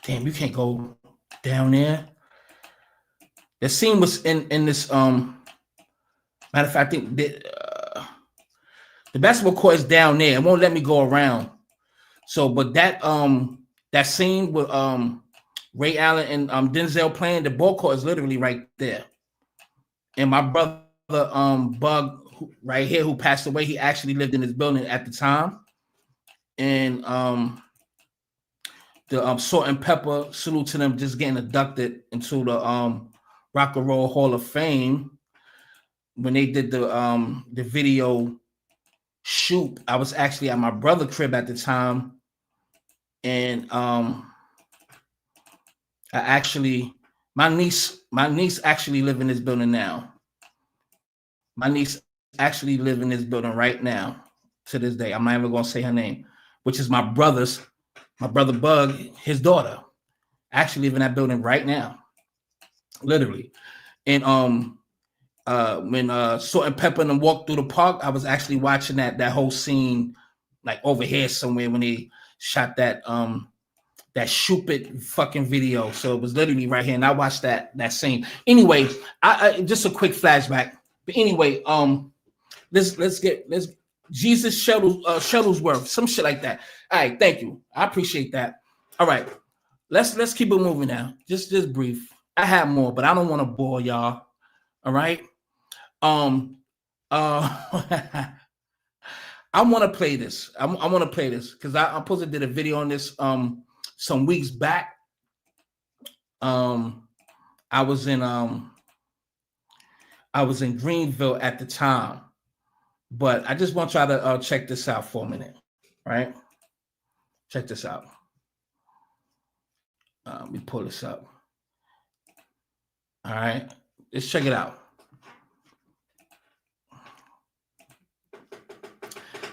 Damn, you can't go down there. The scene was in this matter of fact, I think the basketball court is down there. It won't let me go around. So, but that scene with Ray Allen and Denzel playing, the ball court is literally right there. And my brother Bug right here, who passed away, he actually lived in this building at the time. And the Salt and Pepper, salute to them, just getting inducted into the Rock and Roll Hall of Fame. When they did the video shoot, I was actually at my brother's crib at the time. And my niece actually live in this building now. My niece actually live in this building right now to this day. I'm not even gonna say her name, which is my brother Bug, his daughter, actually live in that building right now, literally. And when Salt and Pepper and them walked through the park, I was actually watching that whole scene, like over here somewhere when they shot that stupid fucking video. So it was literally right here, and I watched that scene. Anyway, I just a quick flashback. But anyway, let's Jesus Shuttlesworth, some shit like that. All right, thank you. I appreciate that. All right, let's keep it moving now. Just brief. I have more, but I don't want to bore y'all. All right. I want to play this. I want to play this because I supposed to did a video on this some weeks back. I was in Greenville at the time, but I just want y'all to check this out for a minute, right? Check this out. Let me pull this up. All right, let's check it out.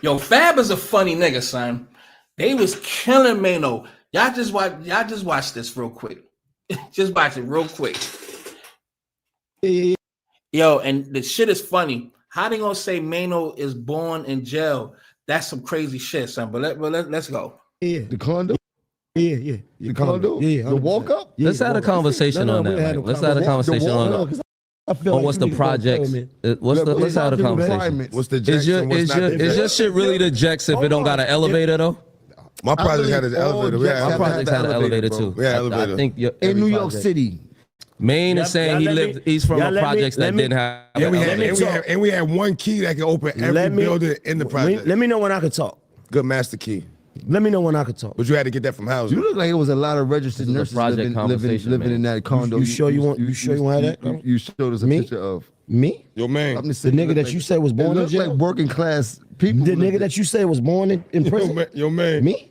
Yo, Fab is a funny nigga, son. They was killing Mano. Y'all just watch this real quick. Just watch it real quick. Yo, and the shit is funny. How they gonna say Mano is born in jail? That's some crazy shit, son. But let's go.
Yeah, the condo. Yeah. The condo. Yeah, the walk up.
Let's have a conversation on that. Let's have a conversation on that. What's the project? Let's have a conversation.
What's the Jackson?
Is your shit really the Jex if it don't got an elevator though?
My project had an elevator.
My project had an elevator too.
Yeah, elevator.
I think
in New York City.
Maine is saying he's from a project that didn't have.
And we had one key that could open every building in the project.
Let me know when I could talk.
Good master key.
Let me know when I could talk.
But you had to get that from housing.
You look like it was a lot of registered nurses living in that condo.
You sure you want that?
You showed us a picture of
me.
Yo, man.
The nigga that you said was born in jail.
Like working class people.
The nigga that you said was born in prison.
Yo, man.
Me?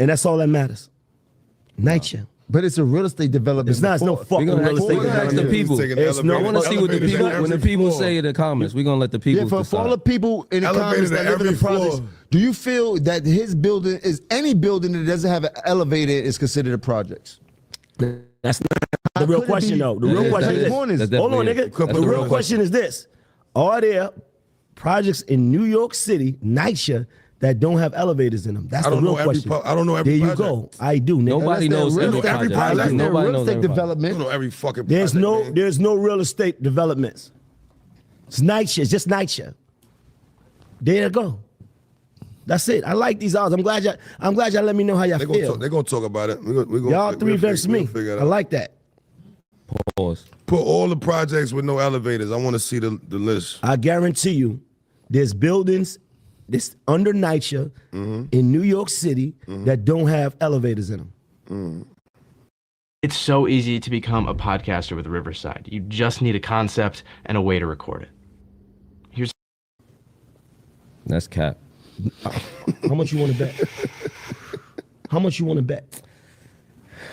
And that's all that matters. NYCHA.
But it's a real estate development.
It's not. It's no fucking real estate
We're gonna ask the
development.
people. I want to see what the people, when the people say in the comments. We're gonna let the people
for all the
decide.
people in the comments that live in the projects, do you feel that his building is any building that doesn't have an elevator is considered a project?
That's not the real question, though. The real question is this. Hold on, nigga. The real question is this: are there projects in New York City, NYCHA, that don't have elevators in them? That's the real question.
I don't know every
project. There you go. I do, nigga.
Nobody knows every project.
Nobody
Nobody
knows
knows every
development.
I don't know every fucking
There's
project,
no real estate developments. It's NYCHA. It's just NYCHA. There you go. That's it. I like these odds. I'm glad y'all let me know how y'all feel.
They're gonna talk about it.
Y'all three versus me. I like that.
Pause.
Put all the projects with no elevators. I want to see the list.
I guarantee you, there's buildings that's under NYCHA in New York City that don't have elevators in them.
It's so easy to become a podcaster with Riverside. You just need a concept and a way to record it.
That's cap.
How much you want to bet? How much you want to bet?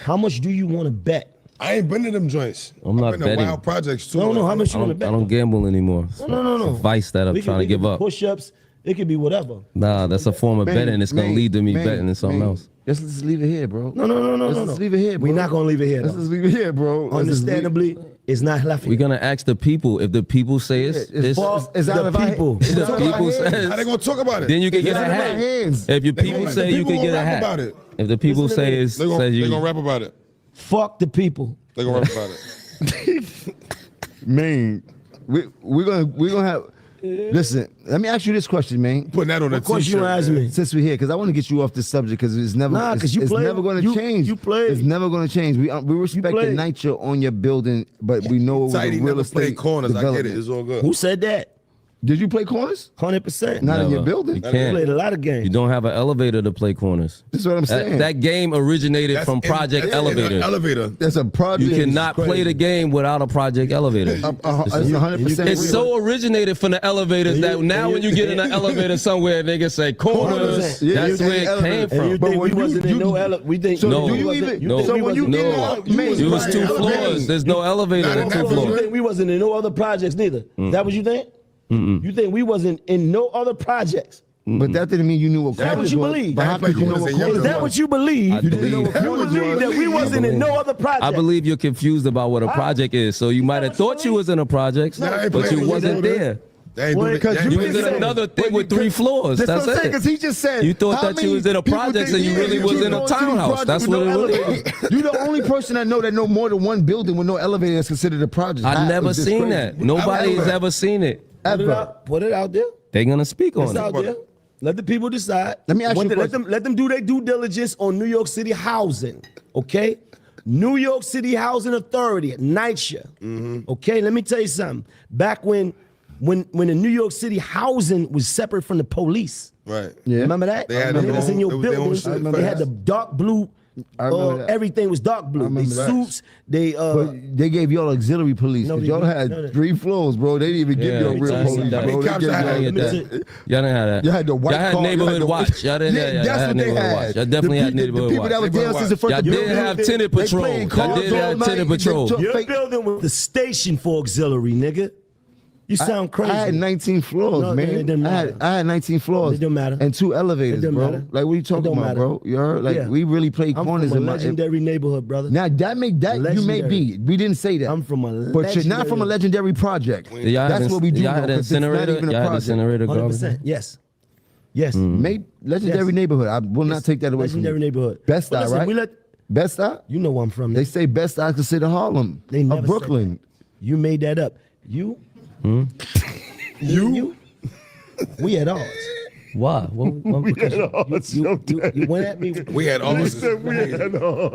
How much do you want to bet?
I ain't been to them joints.
I'm not
been to
betting.
wild projects too.
No, how much you
I
want to bet?
don't gamble anymore.
No.
It's a vice that I'm trying to give up.
Push-ups. It could be whatever.
Nah, that's a form of betting. It's gonna lead to me betting in something else.
Let's just leave it here, bro.
No.
Let's leave it here, bro.
We're not gonna leave it here.
Let's just leave it here, bro.
Understandably, it's not left here.
We're gonna ask the people. If the people say it's
the people.
if the people says,
How they gonna talk about it?
then you can get a hat. If your people say you can get a hat.
about it.
If the people say it's
They're
says you,
gonna rap about it.
Fuck the people.
They're gonna rap about it.
Man, we're gonna have. Listen, let me ask you this question, man.
Putting that on a
Of course
t-shirt.
you ask me.
Since we're here, because I want to get you off this subject, because it's never,
Nah, 'cause you
it's
played-
never going to change.
you played.
It's never going to change. We respect the
played.
NYCHA on your building, but we know it was
Tidy
a real
never
estate
played corners. I get it.
development.
It's all good.
Who said that?
Did you play corners?
100%.
Not in your
Never.
building.
You
I
can't.
played a lot of games.
You don't have an elevator to play corners.
That's what I'm saying.
That game originated
That's
from
in-
Project
that's in an
Elevator.
Elevator.
That's a project.
You cannot play the game without a Project Elevator.
That's 100%.
It's so originated from the elevators that now when you get in an elevator somewhere, they can say corners.
Yeah,
That's
you
where it
think
came
And you
from.
think
But
we
when
wasn't
you-
in no elevator? We think
So
No.
do you
wasn't-
even?
No.
So when you
wasn't-
get
No, it was two floors. There's no elevator
Not
in
in
two
that
You
floors.
think we wasn't in no other projects neither? Is that what you think? You think we wasn't in no other projects?
But that didn't mean you knew what
That
corners
what you
was.
believe?
But how could you know what
Is
corners
Is that
was?
what you believe?
I believe-
You believe that we wasn't in no other project?
I believe you're confused about what a project is. So you might have thought you was in a project,
Nah, I ain't
but
playing
you
with
wasn't
you,
there.
They ain't
Well,
do
because
that.
you
You
They
was
ain't
in
do that.
another thing with 3 floors.
That's
That's
what I'm saying,
it.
because he just said.
You thought
how
that you was in a
many
projects
people
and you
think-
really
Yeah,
was
you
in a
go to these
townhouse.
projects
That's
with
what
no
it really
elevator. You're the only person I know that know more than one building with no elevator that's considered a project.
I never
It's just
seen
crazy.
that. Nobody's
Ever.
ever seen it.
Ever.
Put it out there.
They're gonna speak
It's
on
out
it.
there. Let the people decide.
Let me ask you a
let
question.
them do their due diligence on New York City housing. Okay, New York City Housing Authority, NYCHA. Okay, let me tell you something. Back when the New York City housing was separate from the police.
Right.
Yeah.
Remember that?
They had
The
their
niggas in
own-
your
it was their own
building.
shit.
They had the dark blue.
I remember that.
Everything was dark blue. They
remember that.
suits. They
But they gave y'all auxiliary police.
No,
'cause
they
y'all
didn't.
had
No, they-
3 floors, bro. They didn't even give
Yeah,
y'all real
I
police,
seen that.
bro. They
Cops
gave
had
y'all-
it.
Y'all didn't have that.
You had the white
Y'all had
car, you
neighborhood
had the-
watch. Y'all didn't have. Y'all
That's
had
what they
neighborhood
had.
watch. Y'all definitely had
The
neighborhood
people that were
watch.
there since the first.
Y'all did have tenant
They
patrol.
playing
Y'all
cards
did
all
have
night.
tenant
They
patrol.
took
Your
fake-
building was the station for auxiliary, nigga. You sound crazy.
I had 19 floors,
No,
man.
it didn't matter.
I had 19 floors.
It don't matter.
And 2 elevators,
It don't
bro.
matter.
Like, what are you
It
talking
don't
about,
matter.
bro? You heard? Like,
Yeah.
we really played
I'm
corners
from a
in my.
legendary neighborhood, brother.
Now that make that you may
Legendary.
be. We didn't say that.
I'm from a
But you're not from a legendary project.
Y'all had
That's what we do.
Y'all
though,
had
'cause it's not
incinerator.
even a
Y'all had
project.
incinerator
100%.
garbage.
Yes. Yes.
Legendary
Yes.
neighborhood. I will not take that away from
Legendary
you.
neighborhood.
Best
But
Eye,
listen,
right?
we let
Best Eye?
you know where I'm from.
They
nigga.
say Best Eye consider Harlem.
They never
Of
said
Brooklyn.
You made that up. You? You? We had odds.
Why?
You went at me.
We had all this.
I
had
didn't
all.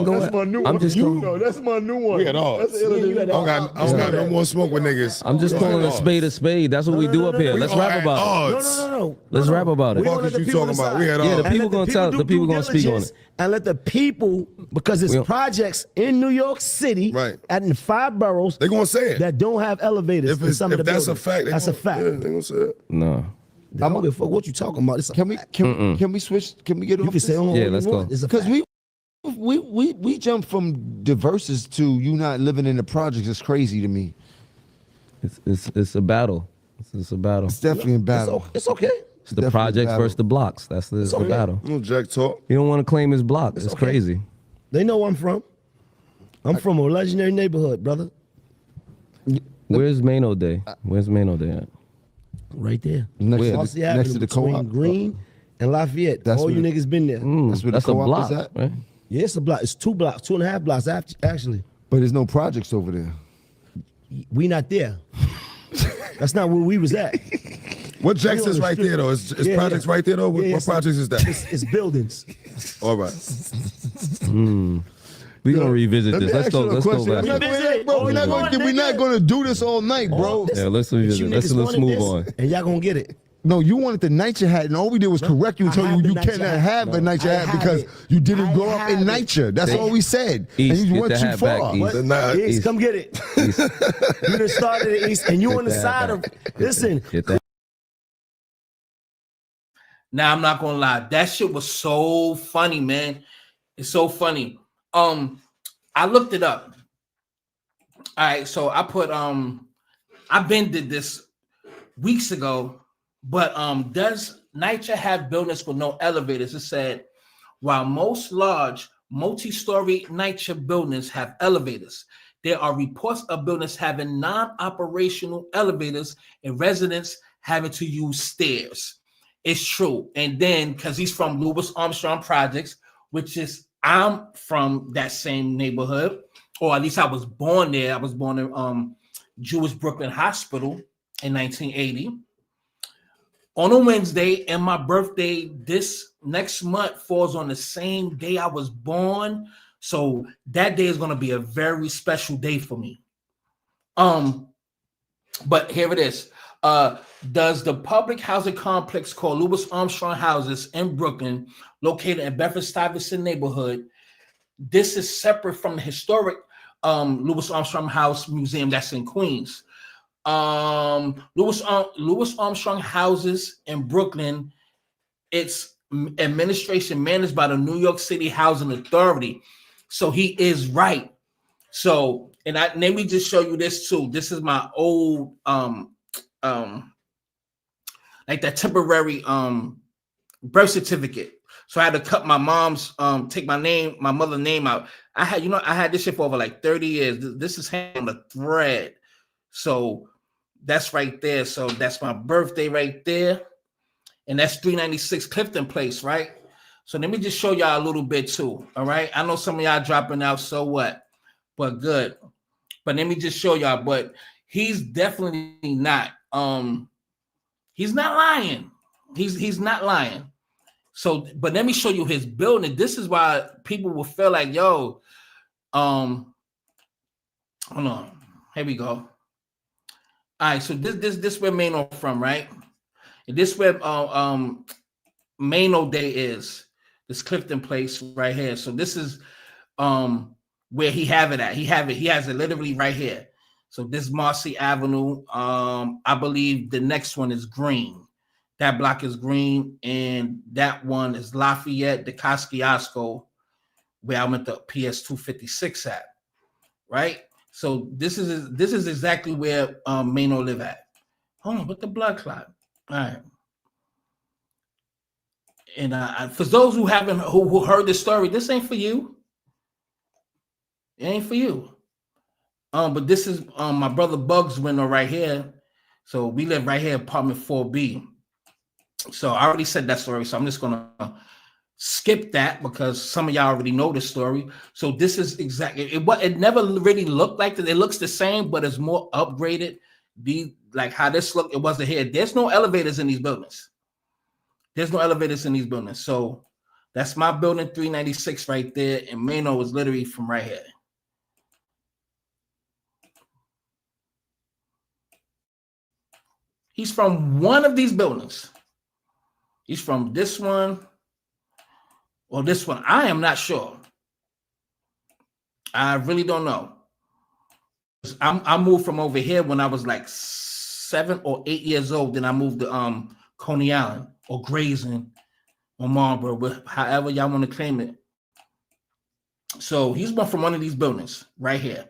go.
That's
I'm just calling.
That's my new one.
We had all. I don't got no more smoke with niggas.
I'm just calling a spade a spade. That's what we do up here.
We
Let's
all
rap
had
about it.
odds.
No.
Let's rap about it.
We
Fuck
gonna
is
let
you
the people
talking about?
decide.
We had
Yeah,
all.
the people gonna tell.
do
The people
due
gonna speak on
diligence
it.
And let the people, because it's
We-
projects in New York City,
Right.
and in 5 boroughs
They gonna say it.
that don't have elevators
If
in some of the
that's a
buildings.
fact, they
That's a
gonna-
fact.
Yeah, they gonna say it.
No.
I don't give a fuck what you talking about. It's a
Can we
fact.
can we switch? Can we get
You
off
can say
this?
on
Yeah,
what
let's
you
go.
want. It's a
Because
fact.
we jump from diverses to you not living in the projects. It's crazy to me.
It's a battle. It's a battle.
It's definitely a battle.
It's okay.
It's the projects versus the blocks. That's the battle.
No Jack talk.
You don't want to claim his block. It's
okay.
crazy.
They know where I'm from. I'm from a legendary neighborhood, brother.
Where's Mano Day? Where's Mano Day at?
Right there.
Next to the co-op.
Green and Lafayette.
That's
all you
where
niggas been there.
That's where the
That's a
co-op
block,
is at.
right?
Yeah, it's a block. It's 2 blocks, 2.5 blocks actually.
But there's no projects over there.
We not there. That's not where we was at.
What Jack's is right there though? Is projects right there though? What projects is that?
It's buildings.
All right.
We're gonna revisit this. Let's go back.
We're not gonna do this all night, bro.
Yeah, let's revisit. Let's move on.
And y'all gonna get it.
No, you wanted the NYCHA hat, and all we did was correct you and tell you cannot have a NYCHA hat because you didn't grow up in NYCHA. That's all we said.
East,
and you went too far.
East, come get it. You done started at East, and you on the side of. Listen.
Now I'm not gonna lie, that shit was so funny, man. It's so funny. I looked it up. All right, so I put I've been did this weeks ago, but does NYCHA have buildings with no elevators? It said, while most large multi-story NYCHA buildings have elevators, there are reports of buildings having non-operational elevators and residents having to use stairs. It's true. And then, because he's from Louis Armstrong Projects, which is, I'm from that same neighborhood, or at least I was born there. I was born in Jewish Brooklyn Hospital in 1980. On a Wednesday, and my birthday this next month falls on the same day I was born. So that day is going to be a very special day for me. But here it is. Does the public housing complex called Louis Armstrong Houses in Brooklyn, located in Bedford-Stuyvesant neighborhood, this is separate from the historic Louis Armstrong House Museum that's in Queens. Louis Armstrong Houses in Brooklyn, its administration managed by the New York City Housing Authority. So he is right. So, and let me just show you this too. This is my old like that temporary birth certificate. So I had to cut my mom's take my mother's name out. I had this shit for over like 30 years. This is hanging on the thread. So that's right there. So that's my birthday right there. And that's 396 Clifton Place, right? So let me just show y'all a little bit too. All right. I know some of y'all dropping out, so what? But good. But let me just show y'all. But he's definitely not. He's not lying. He's not lying. So, but let me show you his building. This is why people will feel like, yo, hold on. Here we go. All right, so this where Mano from, right? And this where Mano Day is. This Clifton Place right here. So this is where he have it at. He has it literally right here. So this Marcy Avenue. I believe the next one is Green. That block is Green, and that one is Lafayette, the Kosciuszko, where I went to PS 256 at, right? So this is exactly where Mano live at. Hold on, what the blood clot? All right. And for those who heard this story, this ain't for you. It ain't for you. But this is my brother Bugs window right here. So we live right here, apartment 4B. So I already said that story, so I'm just gonna skip that because some of y'all already know this story. So this is exactly it never really looked like that. It looks the same, but it's more upgraded. Like how this looked, it wasn't here. There's no elevators in these buildings. So that's my building 396 right there, and Mano is literally from right here. He's from one of these buildings. He's from this one or this one. I am not sure. I really don't know. I moved from over here when I was like 7 or 8 years old. Then I moved to Coney Island or Grazing or Marlboro, however y'all want to claim it. So he's one from one of these buildings right here.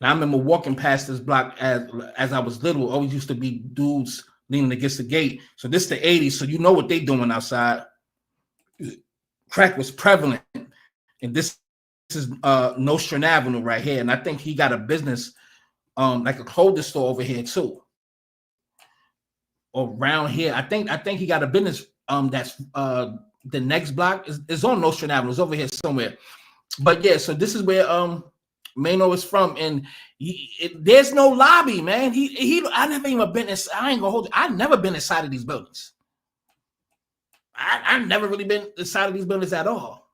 And I remember walking past this block as I was little. Always used to be dudes leaning against the gate. So this the 80s. So you know what they doing outside. Crack was prevalent. And this is Nostrand Avenue right here. And I think he got a business, like a clothing store over here too. Around here. I think he got a business that's the next block is on Nostrand Avenue. It's over here somewhere. But yeah, so this is where Mano is from, and there's no lobby, man. I never even been inside. I ain't gonna hold you. I've never been inside of these buildings. I've never really been inside of these buildings at all.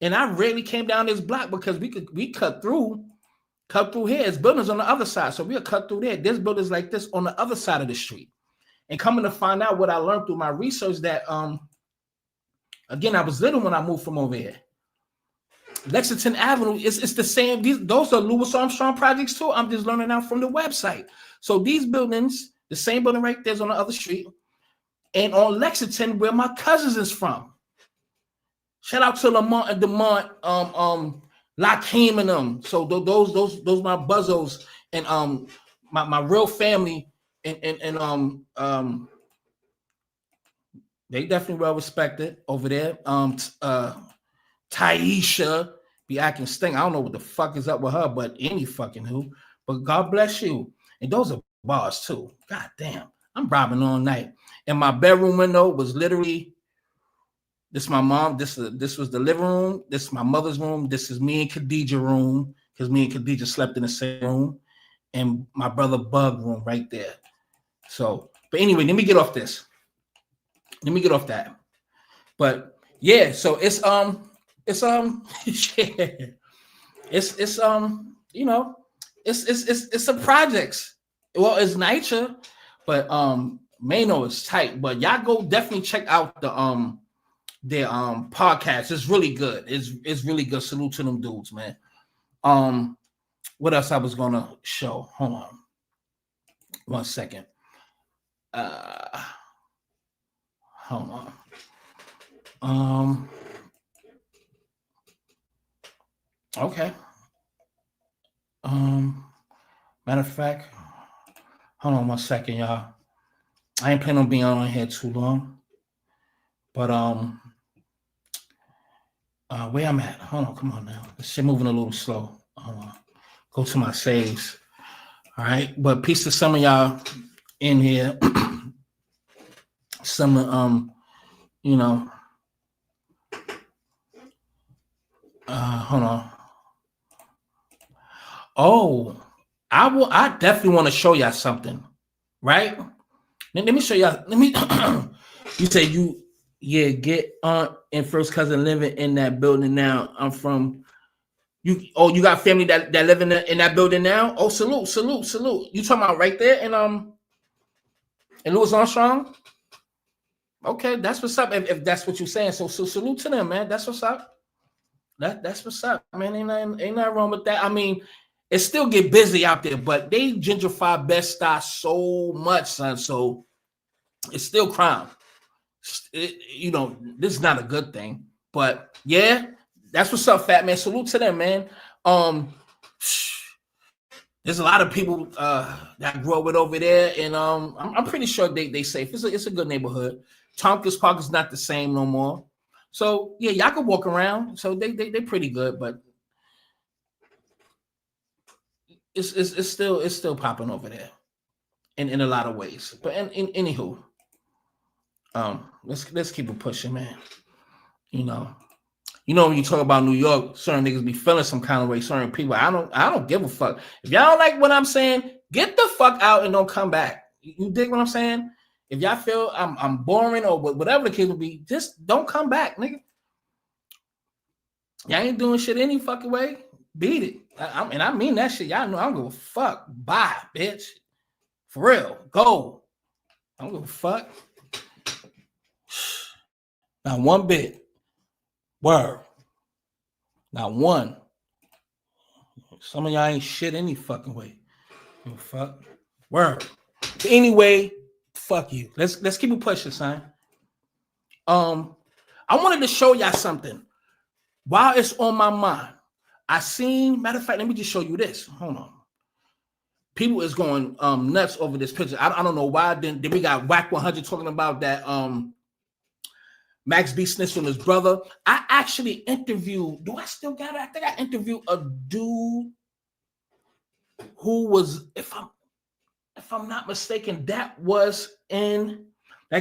And I rarely came down this block because we cut through here. There's buildings on the other side, so we'll cut through there. There's buildings like this on the other side of the street. And coming to find out what I learned through my research that again, I was little when I moved from over here. Lexington Avenue it's the same. Those are Louis Armstrong projects too. I'm just learning out from the website. So these buildings, the same building right there's on the other street, and on Lexington, where my cousins is from. Shout out to Lamont and Demont, Lakeem and them. So those my buzzos and my real family and they definitely well respected over there. Taisha be acting stink. I don't know what the fuck is up with her, but any fucking who. But God bless you. And those are bars too. God damn. I'm robbing all night. And my bedroom window was literally, this is my mom. This was the living room. This is my mother's room. This is me and Khadijah room, because me and Khadijah slept in the same room. And my brother Bug room right there. So, but anyway, let me get off this. Let me get off that. But yeah, so it's you know, it's a projects. Well, it's NYCHA, but Mano is tight. But y'all go definitely check out their podcast. It's really good. It's really good. Salute to them dudes, man. What else I was gonna show? Hold on 1 second. Hold on. Okay. Matter of fact, hold on 1 second, y'all. I ain't planning on being on here too long. But where I'm at? Hold on, come on now. This shit moving a little slow. Hold on. Go to my saves. All right. But peace to some of y'all in here. Some you know. Hold on. Oh, I definitely want to show y'all something, right? Let me show y'all. Let me. You say get aunt and first cousin living in that building now. I'm from you. Oh, you got family that live in that building now. Oh, salute. You talking about right there in Louis Armstrong? Okay, that's what's up. If that's what you're saying, so salute to them, man. That's what's up. That's what's up, man. Ain't nothing wrong with that. I mean, it still get busy out there, but they gentrify Bed-Stuy so much, son. So it's still crime. You know, this is not a good thing, but yeah, that's what's up, fat man. Salute to them, man. There's a lot of people that grew up with over there, and I'm pretty sure they safe. It's a good neighborhood. Tompkins Park is not the same no more. So yeah, y'all can walk around. So they pretty good, but it's still popping over there, in a lot of ways. But in anywho, let's keep it pushing, man. You know when you talk about New York, certain niggas be feeling some kind of way. Certain people, I don't give a fuck. If y'all don't like what I'm saying, get the fuck out and don't come back. You dig what I'm saying? If y'all feel I'm boring or whatever the case will be, just don't come back, nigga. Y'all ain't doing shit any fucking way. Beat it. And I mean that shit. Y'all know I don't give a fuck. Bye, bitch. For real. Go. I don't give a fuck. Not one bit. Word. Not one. Some of y'all ain't shit any fucking way. Give a fuck. Word. Anyway, fuck you. Let's keep it pushing, son. I wanted to show y'all something. while it's on my mind, I seen, matter of fact, let me just show you this. Hold on. People is going nuts over this picture. I don't know why. Then we got Wack 100 talking about that Max B snitched on his brother. I actually interviewed, do I still got it? I think I interviewed a dude who was, if I'm not mistaken, that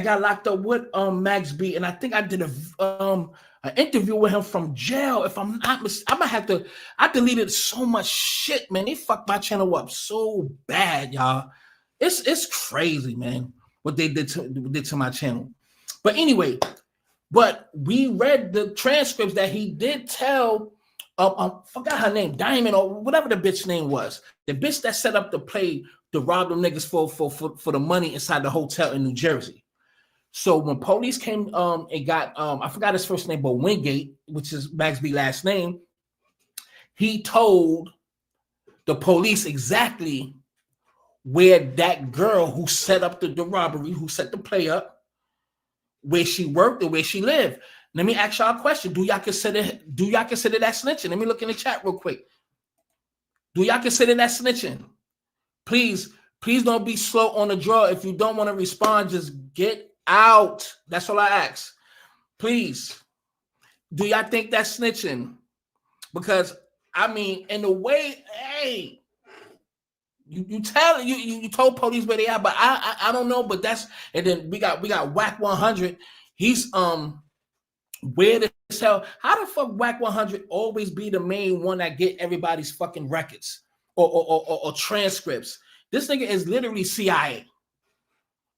got locked up with Max B, and I think I did an interview with him from jail. If I'm not mistaken, I deleted so much shit, man. They fucked my channel up so bad, y'all. It's crazy, man, what they did to my channel. But anyway, but we read the transcripts that he did tell, forgot her name, Diamond or whatever the bitch name was. The bitch that set up the play to rob them niggas for the money inside the hotel in New Jersey. So when police came and got, I forgot his first name, but Wingate, which is Max B's last name, he told the police exactly where that girl who set up the robbery, who set the play up, where she worked and where she lived. Let me ask y'all a question. Do y'all consider that snitching? Let me look in the chat real quick. Do y'all consider that snitching? Please don't be slow on the draw. If you don't want to respond, just get out. That's all I ask. Please. Do y'all think that's snitching? Because I mean, in a way, hey, you told police where they are, but I don't know. But that's, and then we got Wack 100. He's weird as hell. How the fuck Wack 100 always be the main one that get everybody's fucking records or transcripts? This nigga is literally CIA.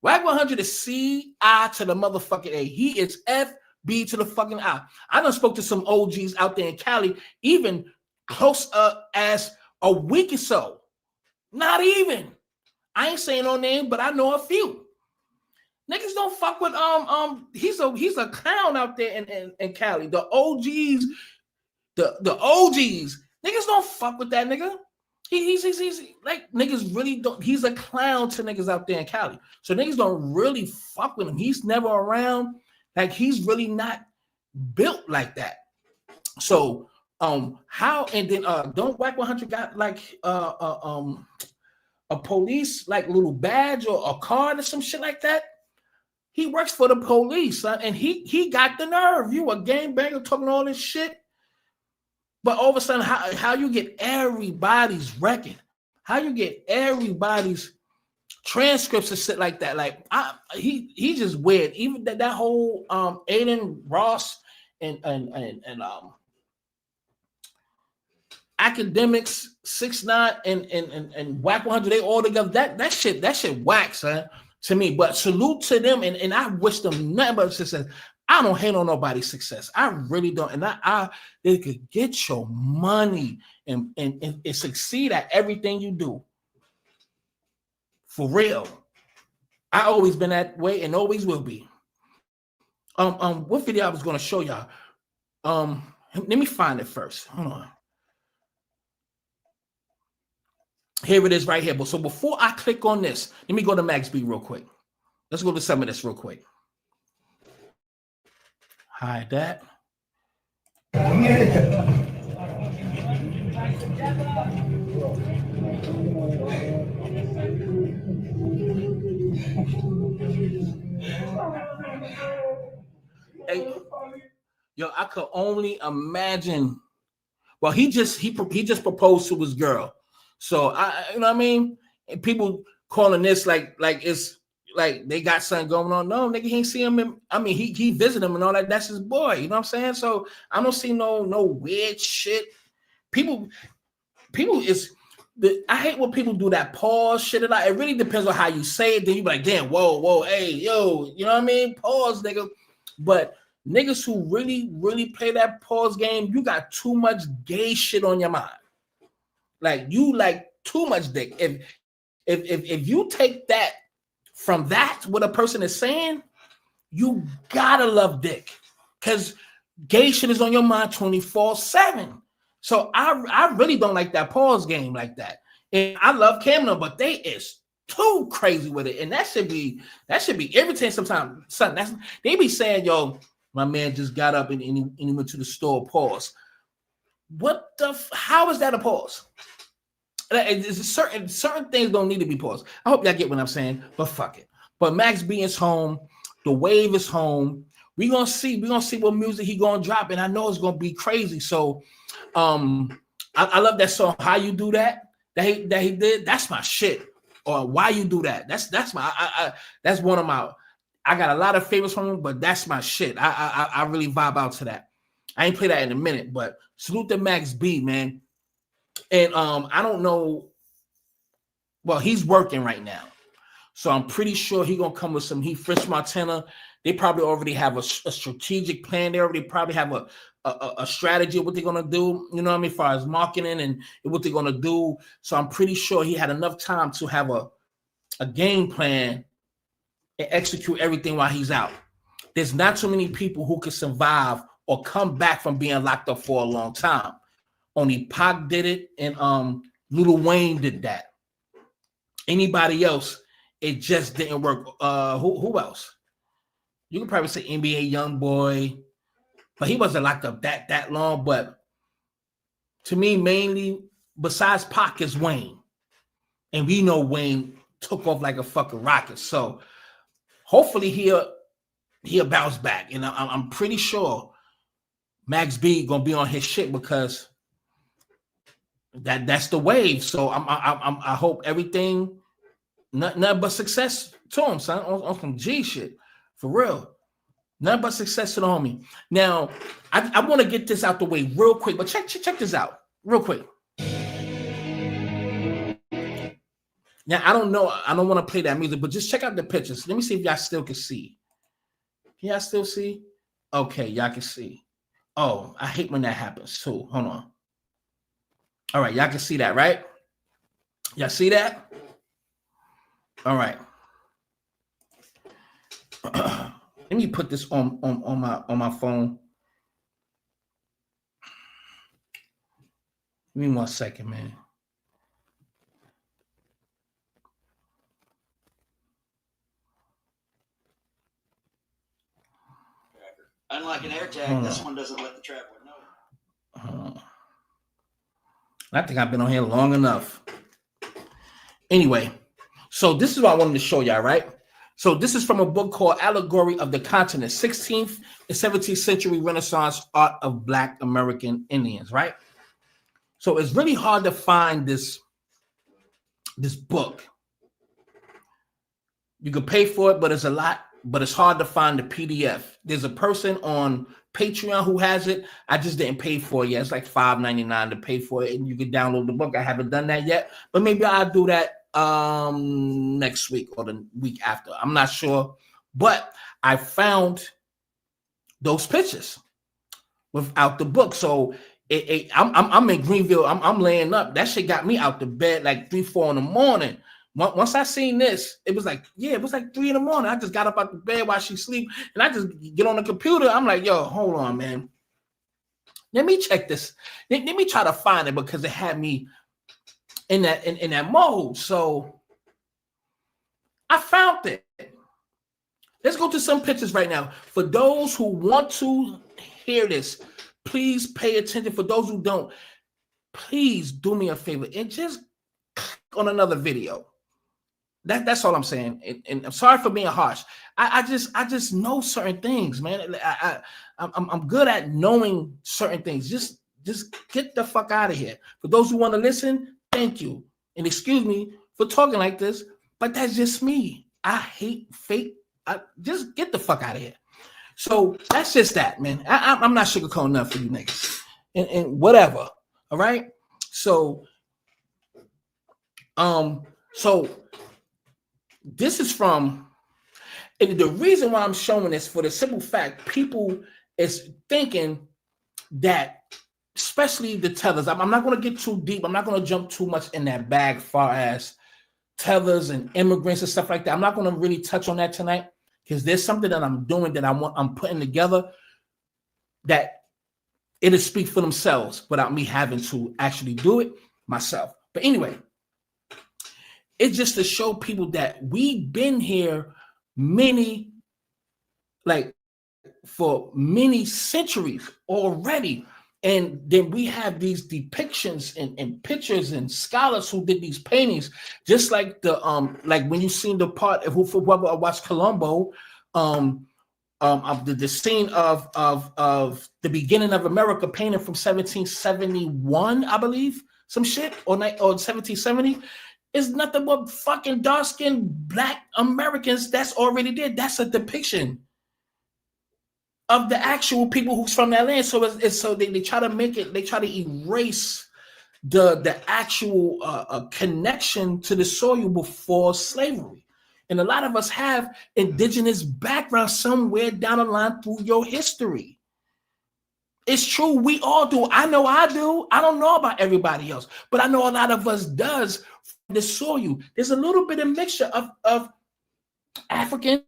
Wack 100 is CI to the motherfucking A. He is FB to the fucking I. I done spoke to some OGs out there in Cali, even close as a week or so. Not even. I ain't saying no name, but I know a few. Niggas don't fuck with he's a clown out there in Cali. The OGs, the OGs, niggas don't fuck with that nigga. He's like, niggas really don't. He's a clown to niggas out there in Cali. So niggas don't really fuck with him. He's never around. Like, he's really not built like that. So how, and then don't Wack 100 got like a police like little badge or a card or some shit like that? He works for the police, son, and he got the nerve. You a gangbanger talking all this shit, but all of a sudden, how you get everybody's record? How you get everybody's transcripts and shit like that? Like, he just weird. Even that whole Aiden Ross and Academics 6ix9ine and Wack 100, they all together. That shit whack, son, to me. But salute to them, and I wish them nothing but success. I don't hate on nobody's success. I really don't. And they could get your money and succeed at everything you do. For real. I always been that way and always will be. What video I was gonna show y'all? Let me find it first. Hold on. Here it is right here. But so before I click on this, let me go to Max B real quick. Let's go to some of this real quick. Hide that. Hey, yo, I could only imagine. Well, he just proposed to his girl. So you know what I mean? And people calling this like it's like they got something going on. No, nigga, he ain't see him. He visited him and all that. That's his boy. You know what I'm saying? So I don't see no weird shit. People is. I hate when people do that pause shit. It really depends on how you say it. Then you be like, damn, whoa, hey, yo, you know what I mean? Pause, nigga. But niggas who really play that pause game, you got too much gay shit on your mind. Like, you like too much dick. If you take that from that, what a person is saying, you gotta love dick. Because gay shit is on your mind 24/7. So I really don't like that pause game like that. And I love Camden, but they is too crazy with it. And that should be irritating sometimes. Son, they be saying, yo, My man just got up and he went to the store. Pause. What the? How is that a pause? It's certain things don't need to be paused. I hope y'all get what I'm saying, but fuck it. But Max B is home. The wave is home. We're gonna see what music he gonna drop, and I know it's gonna be crazy. So I love that song. How You Do That he did. That's my shit. Or Why You Do That. That's my that's one of my. I got a lot of favorites from him, but that's my shit. I really vibe out to that. I ain't play that in a minute, but salute to Max B, man. And I don't know. Well, he's working right now, so I'm pretty sure he gonna come with some heat. French Montana. They probably already have a strategic plan. They already probably have a strategy of what they're gonna do. You know what I mean, as far as marketing and what they're gonna do. So I'm pretty sure he had enough time to have a game plan and execute everything while he's out. There's not too many people who can survive or come back from being locked up for a long time. Only Pac did it, and Lil Wayne did that. Anybody else, it just didn't work. Who else? You could probably say NBA YoungBoy, but he wasn't locked up that long. But to me, mainly, besides Pac, is Wayne. And we know Wayne took off like a fucking rocket. So hopefully he'll bounce back. And I'm pretty sure Max B gonna be on his shit because that's the wave. So I hope everything, nothing but success to him, son, on some G shit. For real. Nothing but success to the homie. Now, I want to get this out the way real quick, but check this out real quick. Now, I don't know. I don't want to play that music, but just check out the pictures. Let me see if y'all still can see. Can y'all still see? Okay, y'all can see. Oh, I hate when that happens too. Hold on. All right, y'all can see that, right? Y'all see that? All right. Let me put this on my phone. Give me 1 second, man.
Unlike an AirTag, this one doesn't let the traveler know.
I think I've been on here long enough. Anyway, so this is what I wanted to show y'all, right? So this is from a book called Allegory of the Continent, 16th and 17th century Renaissance art of Black American Indians, right? So it's really hard to find this book. You can pay for it, but it's a lot, but it's hard to find the PDF. There's a person on Patreon who has it. I just didn't pay for it yet. It's like $5.99 to pay for it, and you can download the book. I haven't done that yet, but maybe I'll do that next week or the week after. I'm not sure, but I found those pictures without the book. So I'm in Greenville. I'm laying up. That shit got me out the bed like 3-4 in the morning. Once I seen this, it was like 3 in the morning. I just got up out the bed while she sleep, and I just get on the computer. I'm like, yo, hold on, man. Let me check this. Let me try to find it because it had me in that mode. So I found it. Let's go to some pictures right now. For those who want to hear this, please pay attention. For those who don't, please do me a favor and just click on another video. That's all I'm saying. And I'm sorry for being harsh. I just know certain things, man. I'm good at knowing certain things. Just get the fuck out of here. For those who want to listen, thank you. And excuse me for talking like this, but that's just me. I hate fake. Just get the fuck out of here. So that's just that, man. I'm not sugarcoating enough for you niggas. And whatever. All right. So this is from, and the reason why I'm showing this for the simple fact, people is thinking that, especially the tellers, I'm not going to get too deep. I'm not going to jump too much in that bag far as tellers and immigrants and stuff like that. I'm not going to really touch on that tonight because there's something that I'm doing that I'm putting together that it'll speak for themselves without me having to actually do it myself. But anyway, it's just to show people that we've been here many, like for many centuries already. And then we have these depictions and pictures and scholars who did these paintings, just like the like when you seen the part of whoever watched Colombo, of the scene of the beginning of America painted from 1771, I believe, some shit, or 1770. Is nothing but fucking dark-skinned Black Americans that's already there. That's a depiction of the actual people who's from that land. So it's so they try to make it, they try to erase the actual connection to the soil before slavery. And a lot of us have indigenous background somewhere down the line through your history. It's true, we all do. I know I do. I don't know about everybody else, but I know a lot of us does. The soil, there's a little bit of mixture of Africans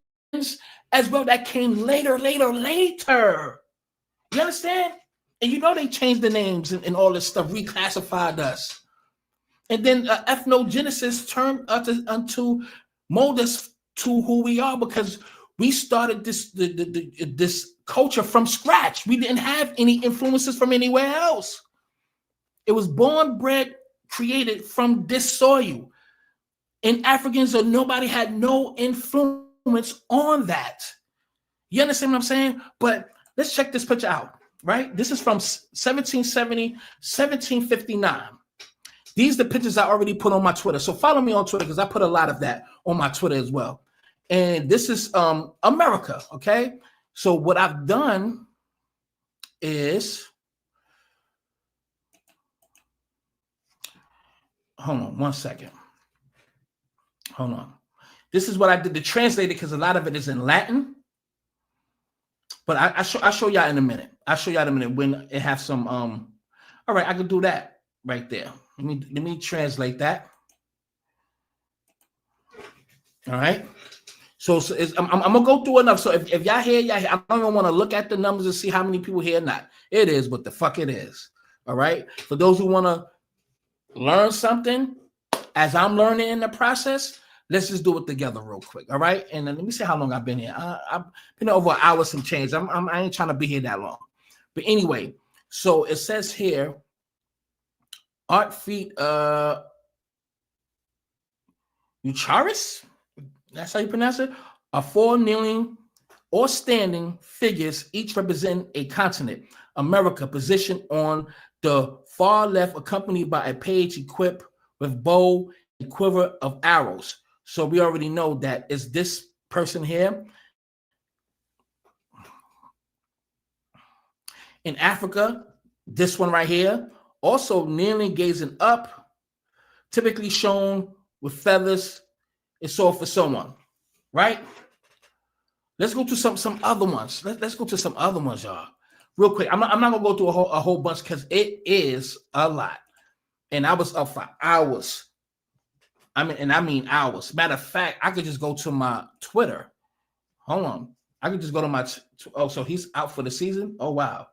as well that came later. You understand? And you know they changed the names and all this stuff, reclassified us. And then ethnogenesis turned unto mold us to who we are, because we started this culture from scratch. We didn't have any influences from anywhere else. It was born, bred, created from this soil. And Africans or nobody had no influence on that. You understand what I'm saying? But let's check this picture out, right? This is from 1770, 1759. These are the pictures I already put on my Twitter. So follow me on Twitter, because I put a lot of that on my Twitter as well. And this is America, okay? So what I've done is, hold on one second. Hold on. This is what I did to translate it, because a lot of it is in Latin. But I'll show y'all in a minute. I'll show y'all in a minute when it has some. All right, I can do that right there. Let me translate that. All right. So I'm gonna go through enough. So if y'all hear, I don't even want to look at the numbers and see how many people here or not. It is what the fuck it is. All right. For those who want to learn something as I'm learning in the process, let's just do it together real quick. All right. And then let me see how long I've been here. I've been over an hour some change. I ain't trying to be here that long. But anyway, so it says here, art feet Eucharis, that's how you pronounce it, are four kneeling or standing figures, each represent a continent. America, positioned on the far left, accompanied by a page equipped with bow and quiver of arrows. So we already know that it's this person here. In Africa, this one right here, also kneeling, gazing up, typically shown with feathers, and so for someone, right? Let's go to some other ones. Let's go to some other ones, y'all. Real quick. I'm not gonna go through a whole bunch, because it is a lot. And I was up for hours. I mean hours. Matter of fact, I could just go to my Twitter. Hold on. I could just go to my so he's out for the season. Oh wow.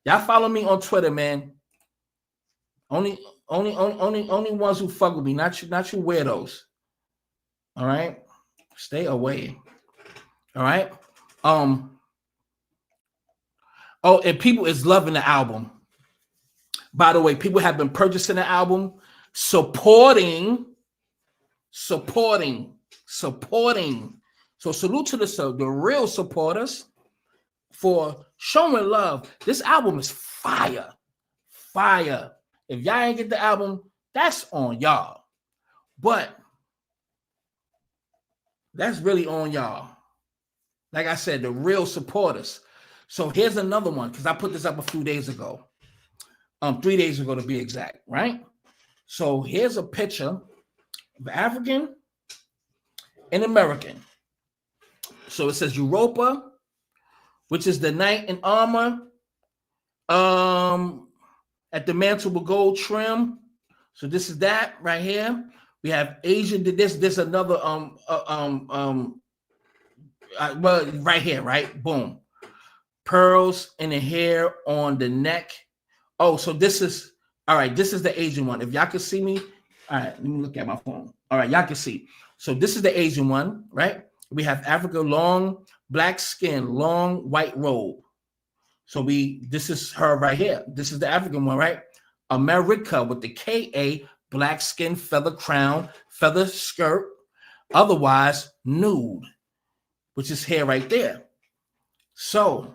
Y'all follow me on Twitter, man. Only ones who fuck with me, not you weirdos. All right, stay away. All right. Oh, and people is loving the album. By the way, people have been purchasing the album, supporting. So salute to the real supporters for showing love. This album is fire. If y'all ain't get the album, that's on y'all. But that's really on y'all. Like I said, the real supporters. So here's another one, because I put this up a few days ago. 3 days ago to be exact, right? So here's a picture of African and American. So it says Europa, which is the knight in armor, at the mantle with gold trim. So this is that right here. We have Asian. This another well, right here, right? Boom. Pearls in the hair on the neck. Oh, so this is all right. This is the Asian one. If y'all can see me, all right. Let me look at my phone. All right, y'all can see. So this is the Asian one, right? We have Africa, long black skin, long white robe. So this is her right here. This is the African one, right? America with the K-A, black skin, feather crown, feather skirt, otherwise nude, which is here right there. So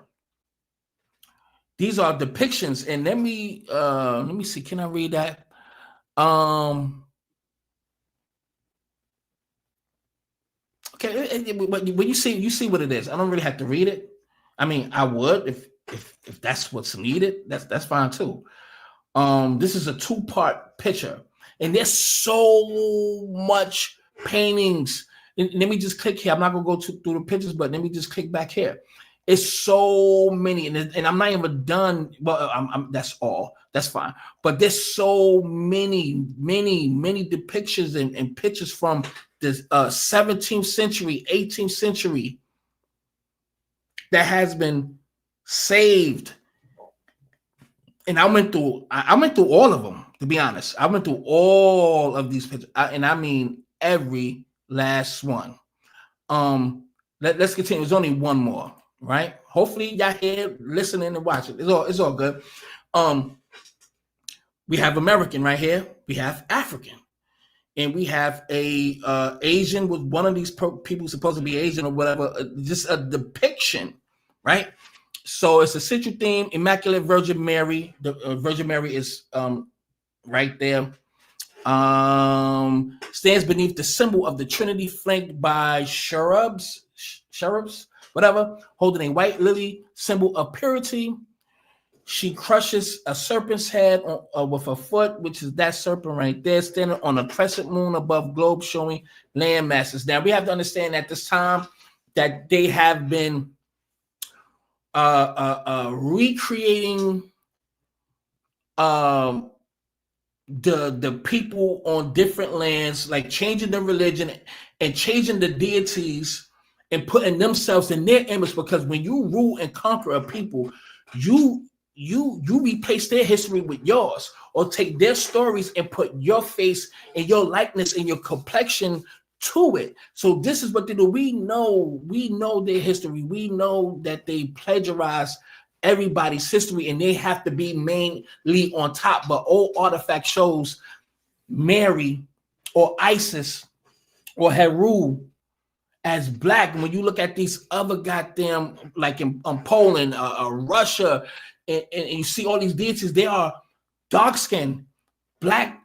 these are depictions, and let me see. Can I read that? Okay, when you see what it is. I don't really have to read it. I mean, I would if that's what's needed. That's fine too. This is a 2-part picture, and there's so much paintings. And let me just click here. I'm not gonna go through the pictures, but let me just click back here. It's so many, and I'm not even done. Well, that's all. That's fine. But there's so many depictions and pictures from the 17th century, 18th century that has been saved. And I went through all of them, to be honest. I went through all of these pictures, and I mean every last one. Let's continue. There's only one more. Right? Hopefully y'all here listening and watching. It's all good. We have American right here. We have African, and we have a Asian with one of these people supposed to be Asian or whatever. Just a depiction, right? So it's a central theme. Immaculate Virgin Mary. The Virgin Mary is right there. Stands beneath the symbol of the Trinity, flanked by cherubs, whatever, holding a white lily, symbol of purity. She crushes a serpent's head with her foot, which is that serpent right there, standing on a crescent moon above globe, showing land masses. Now, we have to understand at this time that they have been recreating the people on different lands, like changing the religion and changing the deities and putting themselves in their image, because when you rule and conquer a people, you replace their history with yours, or take their stories and put your face and your likeness and your complexion to it. So this is what they do. We know their history. We know that they plagiarize everybody's history, and they have to be mainly on top. But old artifact shows Mary or Isis or Heru as black. When you look at these other goddamn, like in Poland, Russia, and you see all these deities, they are dark-skinned, black,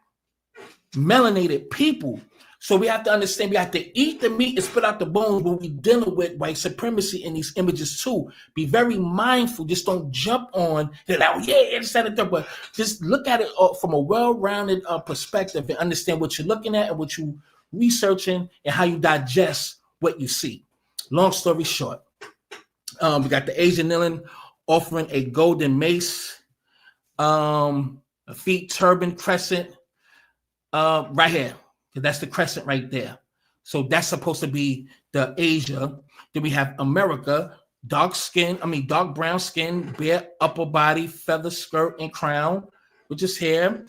melanated people. So we have to understand, we have to eat the meat and spit out the bones when we're dealing with white supremacy in these images too. Be very mindful. Just don't jump on that. Oh yeah, it's that, but just look at it from a well-rounded perspective and understand what you're looking at and what you're researching and how you digest what you see. Long story short, we got the Asian kneeling, offering a golden mace, a feet turban crescent, right here. That's the crescent right there. So that's supposed to be the Asia. Then we have America, dark brown skin, bare upper body, feather skirt and crown, which is here.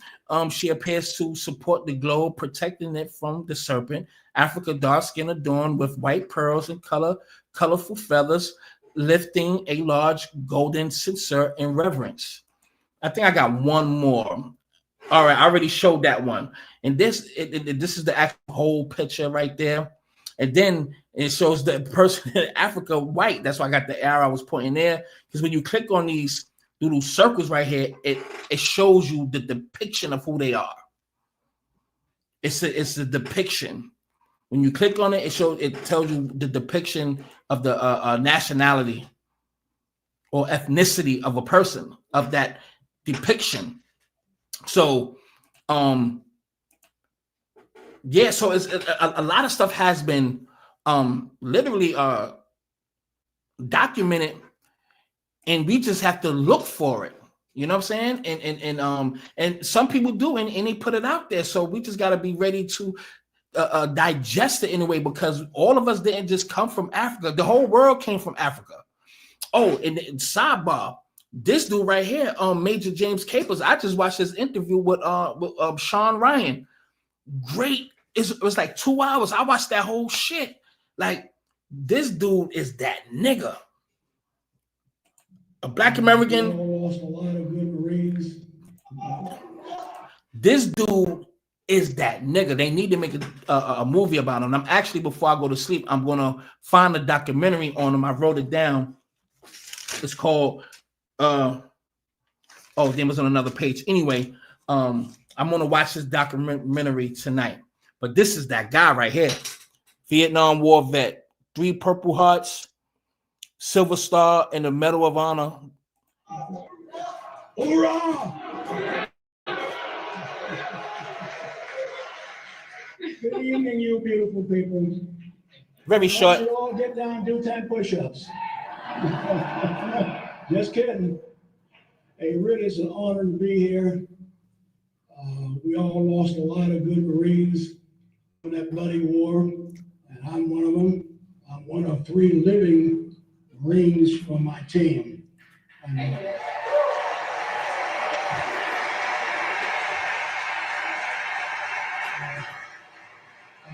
She appears to support the globe, protecting it from the serpent. Africa, dark skin adorned with white pearls and colorful feathers, lifting a large golden censer in reverence. I think I got one more. All right, I already showed that one. And this is the actual whole picture right there. And then it shows the person in Africa white. That's why I got the arrow I was pointing there. Because when you click on these little circles right here, it shows you the depiction of who they are. It's a depiction. When you click on it, it tells you the depiction of the nationality or ethnicity of a person, of that depiction. So, yeah, so it's a lot of stuff has been literally documented, and we just have to look for it. You know what I'm saying? And some people do, and they put it out there. So we just got to be ready to digest it in a way, because all of us didn't just come from Africa. The whole world came from Africa. Oh, and sidebar. This dude right here, Major James Capers, I just watched his interview with Sean Ryan. Great. It was like 2 hours. I watched that whole shit. Like, This dude is that nigga. A black American.
Lost a lot of good Marines.
This dude is that nigga. They need to make a movie about him. I'm actually, before I go to sleep, I'm gonna find a documentary on him. I wrote it down. It's called oh, damn, it's on another page. Anyway, I'm gonna watch this documentary tonight. But this is that guy right here. Vietnam War vet, 3 Purple Hearts, Silver Star, and the Medal of Honor.
Hoorah! Good evening, you beautiful people.
Very short.
You all get down and do 10 push-ups. Just kidding. Hey, really, it's an honor to be here. We all lost a lot of good Marines in that bloody war, and I'm one of them. I'm one of 3 living Marines from my team. And,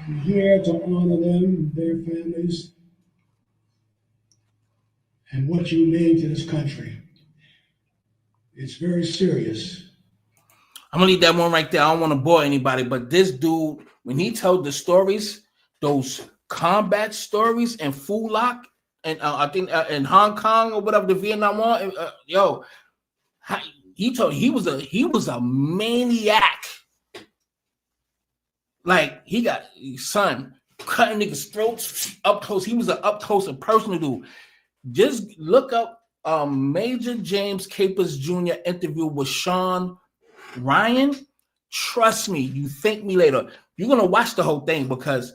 I'm here to honor them, their families, and what you mean to this country. It's very serious.
I'm gonna leave that one right there. I don't want to bore anybody, but this dude, when he told the stories, those combat stories in Phu Loc, and I think in Hong Kong or whatever, the Vietnam War, he was a maniac. Like, he got son cutting niggas' throats up close. He was an up close and personal dude. Just look up Major James Capers Jr. interview with Sean Ryan. Trust me, you thank me later. You're gonna watch the whole thing because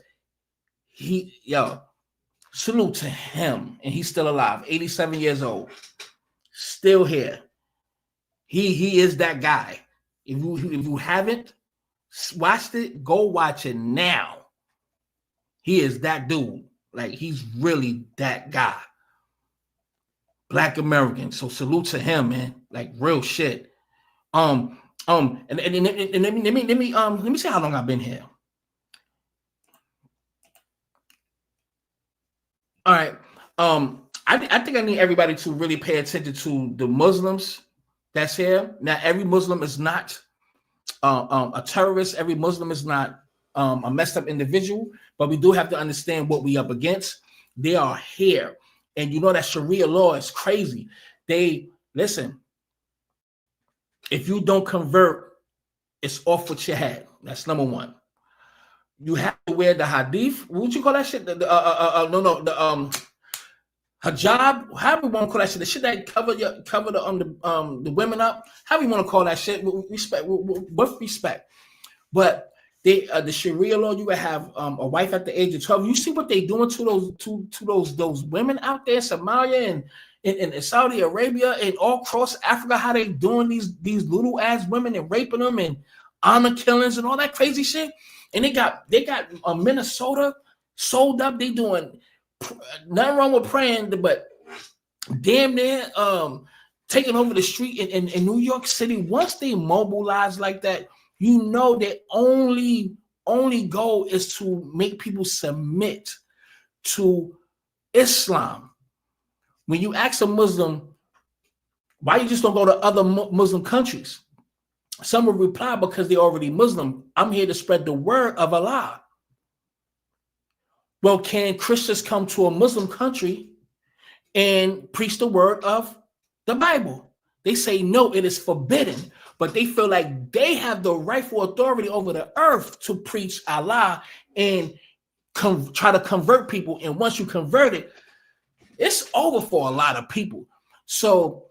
salute to him, and he's still alive, 87 years old, still here. He is that guy. If you haven't watched it, go watch it now. He is that dude. Like, he's really that guy. Black American. So salute to him, man. Like, real shit. And let me see how long I've been here. All right. I think I need everybody to really pay attention to the Muslims that's here. Now, every Muslim is not a terrorist. Every Muslim is not a messed up individual, but we do have to understand what we up against. They are here. And you know that Sharia law is crazy. Listen, if you don't convert, it's off with your head. That's number one. You have to wear the hadith. What would you call that shit? The hijab. However you want to call that shit. The shit that cover the women up. However you want to call that shit. With respect. But the Sharia law, you would have a wife at the age of 12. You see what they doing to those women out there in Somalia and in Saudi Arabia and all across Africa, how they doing these little ass women and raping them and honor killings and all that crazy shit. And they got Minnesota sold up. They doing nothing wrong with praying, but damn near taking over the street in New York City. Once they mobilize like that, you know their only goal is to make people submit to Islam. When you ask a Muslim, why you just don't go to other Muslim countries? Some will reply, because they're already Muslim. I'm here to spread the word of Allah. Well, can Christians come to a Muslim country and preach the word of the Bible? They say no, it is forbidden. But they feel like they have the rightful authority over the earth to preach Allah and try to convert people. And once you convert it, it's over for a lot of people. So,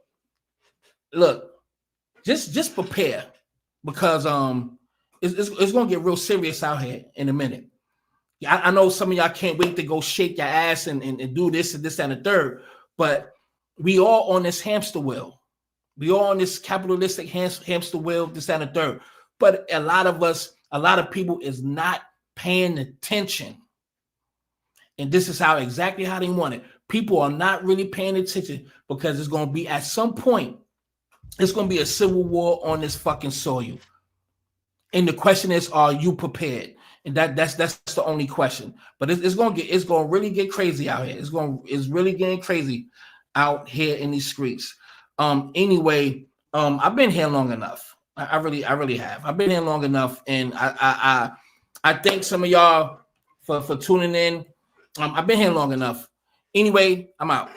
look, just prepare, because it's going to get real serious out here in a minute. I know some of y'all can't wait to go shake your ass and do this and this and the third, but we all on this hamster wheel. We all on this capitalistic hamster wheel, this and the third. But a lot of people is not paying attention. And this is exactly how they want it. People are not really paying attention, because it's going to be, at some point, it's going to be a civil war on this fucking soil. And the question is, are you prepared? And that's the only question. But it's gonna really get crazy out here. It's really getting crazy out here in these streets. Anyway, I've been here long enough. I really have. I've been here long enough, and I thank some of y'all for tuning in. I've been here long enough. Anyway, I'm out.